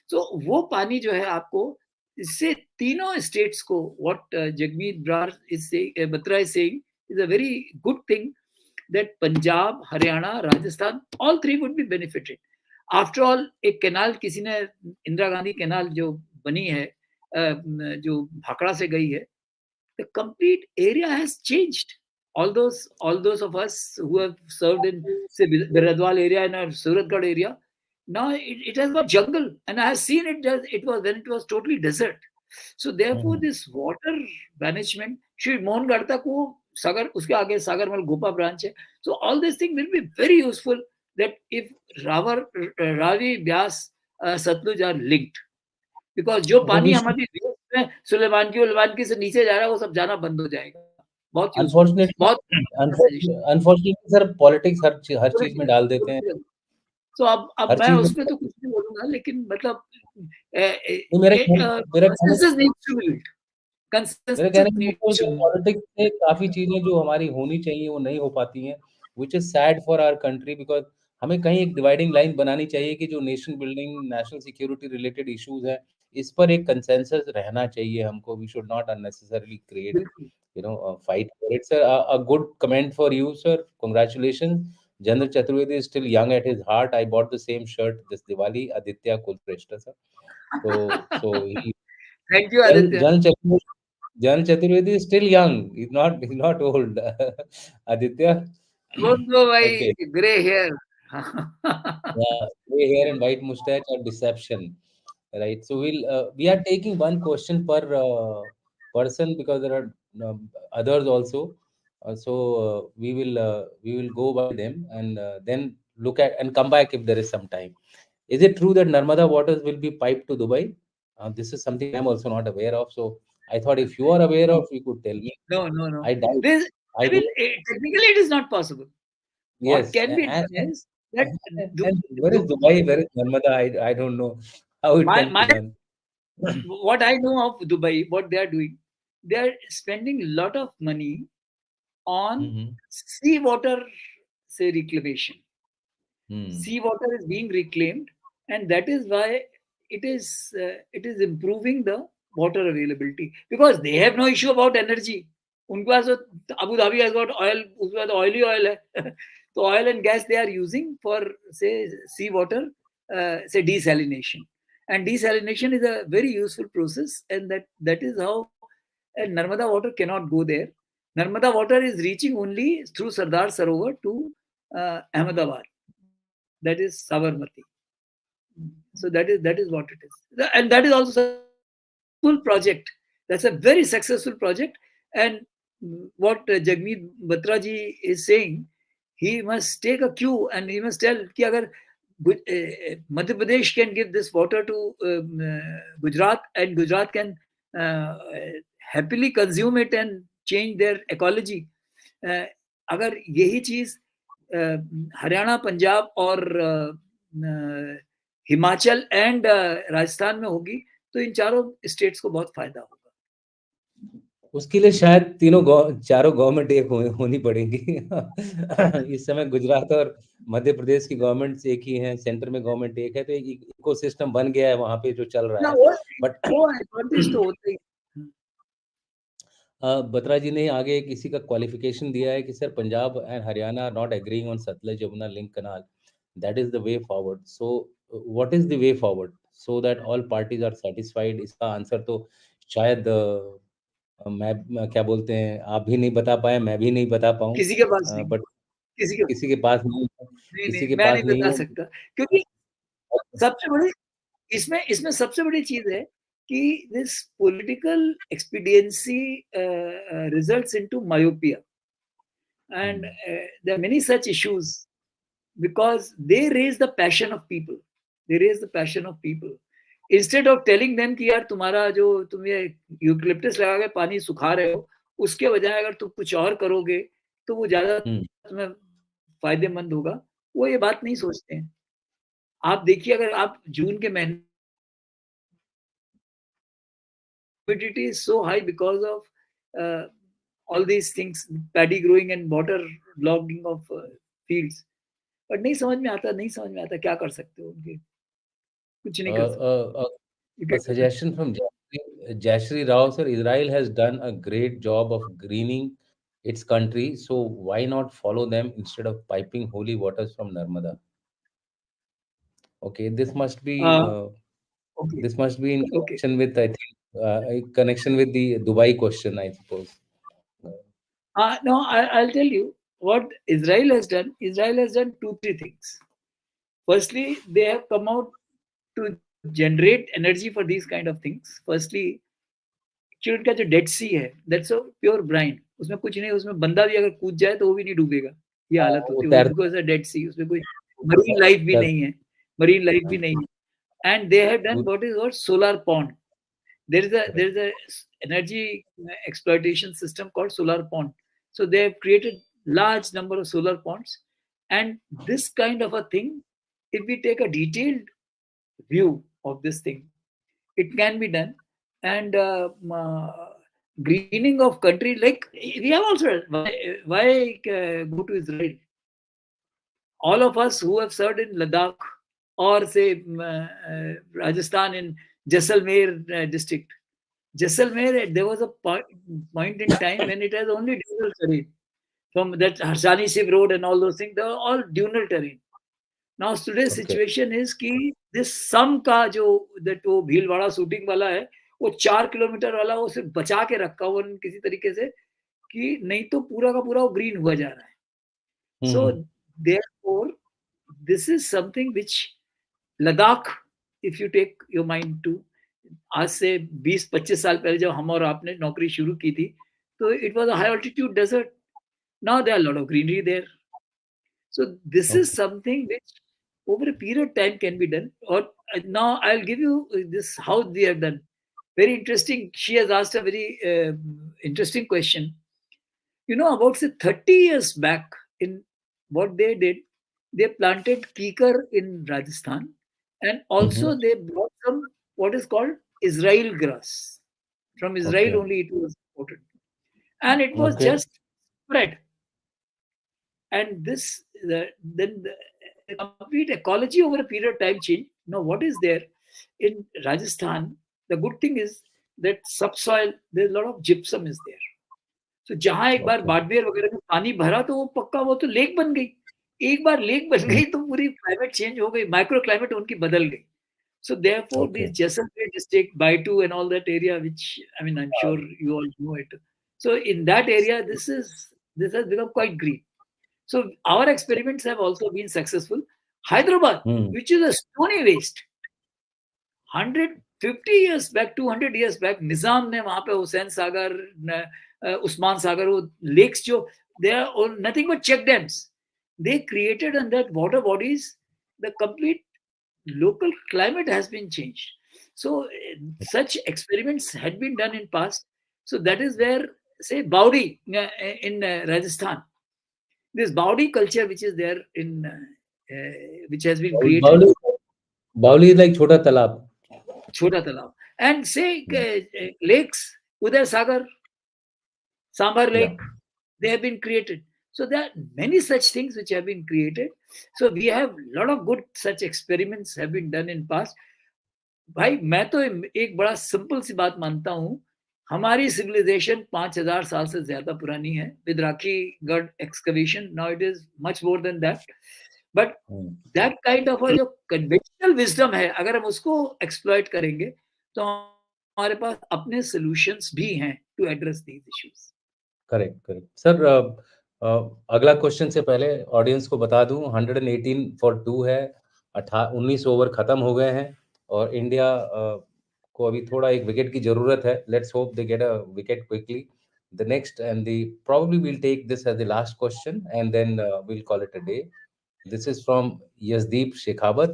तो वो पानी जो है आपको, इससे तीनों स्टेट्स को, what Jagmeet Batra is saying is a very good thing, that Punjab, Haryana, Rajasthan, all three would be benefited. After all, एक कैनाल किसी ने, इंदिरा गांधी कैनाल जो बनी है, जो भाखड़ा से गई है, the complete area has changed. All those of us who have served in, say, Biradwal area and Suratgarh area, now it has got jungle, and I have seen it. It was when it was totally desert. So therefore, Mhm. this water management, Shri Mohangarh tak wo Sagar, uske aage Sagarmal Gopa branch hai. So all these things will be very useful. That if Ravi, Vyas, Satluj are linked, because जो But पानी we should, हमारी waste में सुलेमान की से नीचे जा रहा है, वो सब जाना बंद हो जाएगा. बहुत यूजफुल, unfortunately, बहुत सजेशन. unfortunately, सर पॉलिटिक्स हर चीज में डाल देते हैं. तो अब हर मैं चीज में उसमें तो कुछ नहीं बोलूंगा, लेकिन मतलब नहीं, consensus needs to be built. मेरे कहने कंसेंसस का मतलब है नीड्स कि टू पॉलिटिक्स से काफ़ी चीज़ें जो हमारी होनी चाहिए वो नहीं हो पाती हैं, which is sad for our country because हमें कहीं एक डिवाइडिंग लाइन बनानी चाहिए कि जो nation building, national security related issues हैं, इस पर एक कंसेंसस रहना चाहिए हमको. We should not unnecessarily create बिल्कुल. fight for it. Sir, a good comment for you, sir. Congratulations. General Chaturvedi is still young at his heart. I bought the same shirt this Diwali, Aditya Kulpreshta, sir. So he thank you General Aditya. General Chaturvedi Jan Chaturvedi is still young. He's not old. Aditya. Don't go Okay. by gray hair. Yeah, gray hair and white mustache are deception, right? So we are taking one question per person because there are others also. We will go by them and then look at and come back if there is some time. Is it true that Narmada waters will be piped to Dubai? This is something I'm also not aware of. So I thought if you are aware of, you could tell me. No. I doubt. This, I I mean, don't. technically it is not possible. What Yes, can be done is that and where is Dubai? Where is Narmada? I don't know how it can be my done. what I know of Dubai, what they are doing, they are spending a lot of money on Hmm. seawater, say, reclamation. Hmm. Seawater is being reclaimed, and that is why it is improving the water availability, because they have no issue about energy. उनके पास तो Abu Dhabi has got oil, उसके बाद oily oil है. So oil and gas they are using for, say, seawater, say, desalination, and desalination is a very useful process, and that is how, and Narmada water cannot go there. Narmada water is reaching only through Sardar Sarovar to Ahmedabad, that is Sabarmati. So that is what it is, and that is also successful project. That's a very successful project, and what Jagmeet Batra ji is saying, he must take a cue and he must tell कि अगर Madhya Pradesh can give this water to Gujarat, and Gujarat can uh, happily consume it and change their ecology. uh, अगर यही चीज हरियाणा, पंजाब और Himachal and Rajasthan में होगी, तो इन चारों स्टेट्स को बहुत फायदा होगा. उसके लिए शायद चारों गवर्नमेंट एक होनी पड़ेगी। इस समय गुजरात और मध्य प्रदेश की गवर्नमेंट्स एक ही हैं, सेंटर में गवर्नमेंट एक है, तो एक इकोसिस्टम बन गया है वहाँ पे जो चल रहा ना है। बट वो एडवांटेज तो होता ही. बत्रा जी ने आगे किसी का क्वालिफिकेशन दिया है कि sir Punjab and Haryana are not agreeing on Sutlej Yamuna link canal, that is the way forward. So what is the way forward so that all parties are satisfied? इसका आंसर तो शायद क्या बोलते हैं, आप भी नहीं बता पाए, मैं भी नहीं बता पाऊँ, किसी के पास नहीं, बट किसी के किसी के पास नहीं है, नहीं, किसी के मैं पास नहीं नहीं बता है। सकता, क्योंकि सबसे बड़ी इसमें इसमें सबसे बड़ी चीज है कि this political expediency results into myopia, and there are many such issues, because they raise the passion of people. They raise the passion of people. Instead of telling them कि यार तुम्हारा जो तुम ये यूकलिप्टस लगा के पानी सुखा रहे हो, उसके बजाय अगर तुम कुछ और करोगे तो वो ज्यादा हम्म। तुम्हें फायदेमंद होगा, वो ये बात नहीं सोचते हैं. आप देखिए, अगर आप जून के महीने, humidity is so high because of uh, all these things, paddy growing and water logging of fields. But नहीं समझ में आता, नहीं समझ में आता क्या कर सकते हो उनके, कुछ नहीं कर सकते. A suggestion from Jayashree Rao, sir. Israel has done a great job of greening its country, so why not follow them instead of piping holy waters from Narmada? Okay, Uh, okay, this must be in okay. connection with, I think, a connection with the Dubai question, I suppose. Uh, No, I'll tell you what Israel has done. Israel has done two, three things. Firstly, they have come out to generate energy for these kind of things. Firstly, actually उनका जो dead सी है, that's a pure Bryan, उसमें कुछ नहीं, उसमें बंदा भी अगर कूद जाए तो वो भी नहीं डूबेगा. ये हालत वो होती है, तैरता बिकॉज डेड सी, उसमें कोई मरीन लाइफ भी नहीं है, मरीन लाइफ भी नहीं है. And they have done what is called solar pond. There is a energy exploitation system called solar pond. So they have created large number of solar ponds, and this kind of a thing, if we take a detailed view of this thing, it can be done. And greening of country, like we have also, why go to Israel? All of us who have served in Ladakh, or say Rajasthan in Jaisalmer district. Jaisalmer, there was a point in time when it has only dual terrain. From that Harsani Siv Road and all those things, they are all dual terrain. Now today's okay. situation is कि this sum का जो that वो Bhilwara shooting वाला है, वो 4 kilometre वाला वो सिर्फ बचा के रखा हुआ किसी तरीके से कि नहीं तो पूरा का पूरा वो ग्रीन हुआ जा रहा है. So therefore, this is something which Ladakh, if you take your mind to, आज से 20-25 साल पहले जब हम और आपने नौकरी शुरू की थी, तो it was a high altitude desert. Now there are a lot of greenery there. So this is Okay. something which over a period of time can be done. Or now I'll give you this how we have done. Very interesting. She has asked a very interesting question. You know, about say 30 years back, in what they did, they planted kikar in Rajasthan, and also they brought some what is called Israel grass. From Israel Okay. only it was imported, and it was Okay. just spread. And this then the complete ecology over a period of time changed. Now, what is there in Rajasthan? The good thing is that subsoil, there's a lot of gypsum is there. तो जहाँ एक बार Okay. Barmer वगैरह में पानी भरा तो वो पक्का वो तो लेक बन गई. एक बार लेक बन Mm. गई तो पूरी क्लाइमेट चेंज हो गई, माइक्रो क्लाइमेट उनकी बदल गई. So therefore, Okay. these Jaisalmer district, Baitu, and all that area, which I mean, I'm sure you all know it. So in that area, this has become quite green. So our experiments have also been successful. Hyderabad, Mm. which is a stony waste, 150 years back, 200 years back, Nizam ने वहाँ पे Hussain Sagar, Usman Sagar, वो lakes जो they are all nothing but check dams. They created on that water bodies. The complete local climate has been changed. So such experiments had been done in past. So that is where say Baudi in Rajasthan, this Baudi culture which is there in which has been created, Bauli, Bauli is like छोटा तालाब. Chota Talab, and say lakes, Uday Sagar, Sambar Yeah. Lake, they have been created. So there are many such things which have been created. So we have a lot of good such experiments have been done in past. भाई मैं तो एक बड़ा simple सी बात मानता हूँ. हमारी civilisation 5,000 साल से ज्यादा पुरानी है विद राखी गढ़ excavation. Now it is much more than that, but Mm. That kind of जो कन्वेंशनल विजडम है, अगर हम उसको एक्सप्लॉइट करेंगे तो हमारे पास अपने सॉल्यूशंस भी हैं to address these issues. Correct, correct. Sir अगला क्वेश्चन से पहले ऑडियंस को बता दूं 118 फॉर 2 है. 19 ओवर खत्म हो गए हैं और इंडिया को अभी थोड़ा एक विकेट की जरूरत है. Let's hope they get a wicket quickly. The next and the probably we'll take this as the last question and then we'll call it a day. This is from Yasdeep Shekhawat.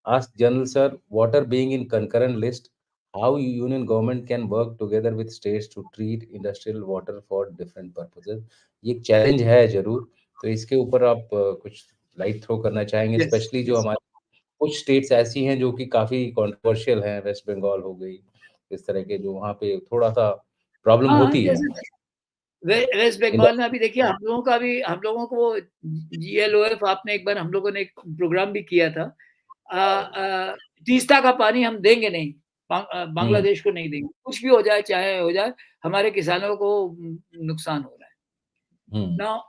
Ask General Sir, water being in concurrent list, how union government can work together with states to treat industrial water for different purposes. ये एक challenge है जरूर. तो इसके ऊपर आप कुछ light throw करना चाहेंगे, यस स्पेशली जो यस. हमारे कुछ स्टेट्स ऐसी हैं जो कि काफी कंट्रोवर्शियल हैं. वेस्ट बंगाल हो गई, इस तरह के जो वहाँ पे थोड़ा सा प्रॉब्लम हाँ, होती है. जैसे वेस्ट इन द बंगाल में अभी देखिए हम लोगों को जीएलओएफ, आपने एक बार हम लोगों ने एक प्रोग्राम भी किया था. तीस्ता का पानी हम देंगे नहीं, हम्म. बांग्लादेश को नहीं देंगे, कुछ भी हो जाए चाहे हो जाए, हमारे किसानों को नुकसान हो रहा है. Hmm. Now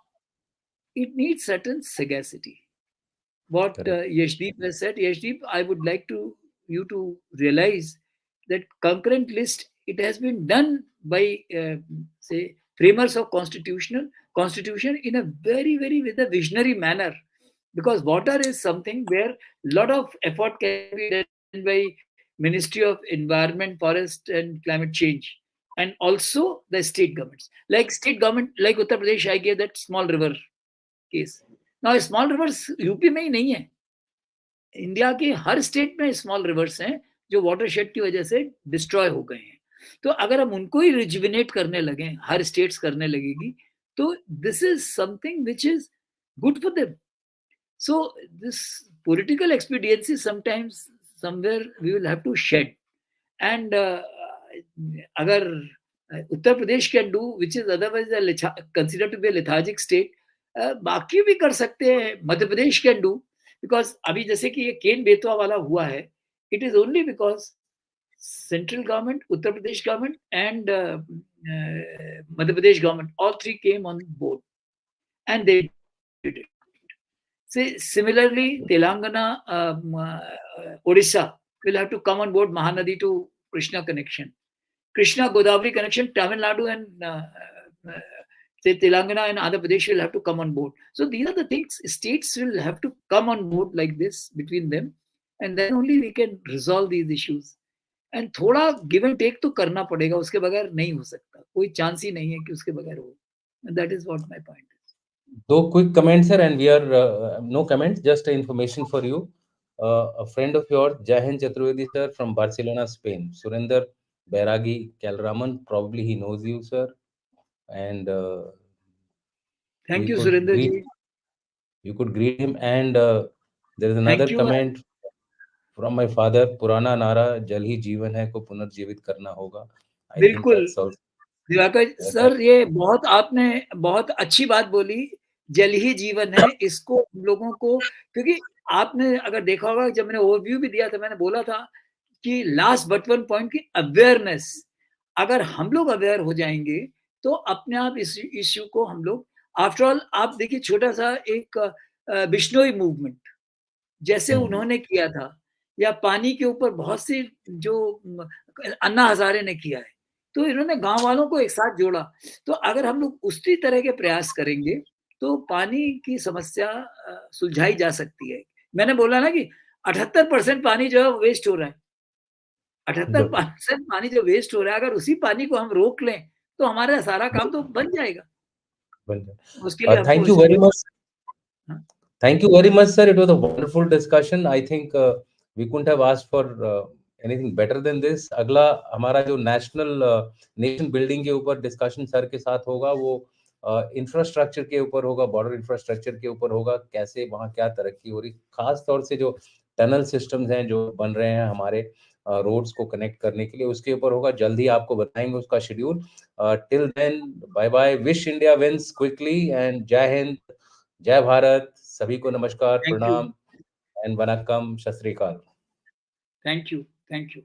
it needs certain sagacity. What correct. Yashdeep has said, Yashdeep, I would like to you to realize that concurrent list, it has been done by say framers of constitution in a very with a visionary manner, because water is something where a lot of effort can be done by Ministry of Environment, Forest and Climate Change, and also the state governments. Like state government, like Uttar Pradesh, I gave that small river case. Now small rivers UP में ही नहीं है, India के हर state में small reverse हैं जो watershed की वजह से डिस्ट्रॉय हो गए हैं. तो अगर हम उनको ही रिजुविनेट करने लगे, हर स्टेट्स करने लगेगी, तो this is something which is good for them. So this political expediency sometimes somewhere we will have to shed. And agar Uttar Pradesh can do, which is otherwise considered to be a lethargic state, बाकी भी कर सकते हैं. Madhya Pradesh can do, because अभी जैसे कि ये केन बेतवा वाला हुआ है, it is only because central government, Uttar Pradesh government and Madhya Pradesh government, all three came on board and they did it. See, similarly, Telangana, Odisha will have to come on board Mahanadi to Krishna connection. Krishna Godavari connection, Tamil Nadu and say Telangana and Andhra Pradesh will have to come on board. So these are the things states will have to come on board like this between them, and then only we can resolve these issues. And थोड़ा give and take तो करना पड़ेगा, उसके बगैर नहीं हो सकता, कोई चांस ही नहीं है कि उसके बगैर हो. That is what my point is. Though quick comments, sir, and we are no comments, just information for you. A friend of yours, Jai Hind Chaturvedi, sir, from Barcelona, Spain, Surinder Bairagi Kalraman, probably he knows you, sir, and thank we you could Surendra ji. greet you could greet him, and there is thank another you. comment from my father, Purana Nara, Jal hi Jeevan hai ko punarjeevit karna hoga. I think बिल्कुल that's also Diwakar that. Sir, ये बहुत आपने बहुत अच्छी बात बोली. जल ही जीवन है, इसको हम लोगों को, क्योंकि आपने अगर देखा होगा जब मैंने ओवरव्यू भी दिया था, मैंने बोला था कि लास्ट बट वन पॉइंट की अवेयरनेस. अगर हम लोग अवेयर हो जाएंगे तो अपने आप इस इश्यू को हम लोग, आफ्टर ऑल आप देखिए छोटा सा एक बिश्नोई मूवमेंट जैसे उन्होंने किया था, या पानी के ऊपर बहुत सी जो अन्ना हजारे ने किया है, तो इन्होंने गांव वालों को एक साथ जोड़ा. तो अगर हम लोग उसी तरह के प्रयास करेंगे तो पानी की समस्या सुलझाई जा सकती है. मैंने बोला ना कि 78% पानी जो है वेस्ट हो रहा है. 78% पानी जो वेस्ट हो रहा है, अगर उसी पानी को हम रोक लें तो हमारा सारा काम तो बन जाएगा. उसके लिए हमको Thank you very much. हाँ? Thank you very much, sir. It was a wonderful discussion. I think we couldn't have asked for anything better than this. अगला हमारा जो नेशनल नेशन बिल्डिंग के ऊपर डिस्कशन सर के साथ होगा, वो इंफ्रास्ट्रक्चर के ऊपर होगा, बॉर्डर इंफ्रास्ट्रक्चर के ऊपर होगा, कैसे वहाँ क्या तरक्की हो रही, खास तौर से जो टनल सिस्टम्स हैं जो बन रहे हैं हमारे रोड्स को कनेक्ट करने के लिए, उसके ऊपर होगा. जल्दी आपको बताएंगे उसका schedule. Till then, bye bye. Wish India wins quickly, and Jai Hind, Jai Bharat. सभी को नमस्कार, thank you. Pranam, and vanakkam, Sat Sri Akal. Thank you. Thank you.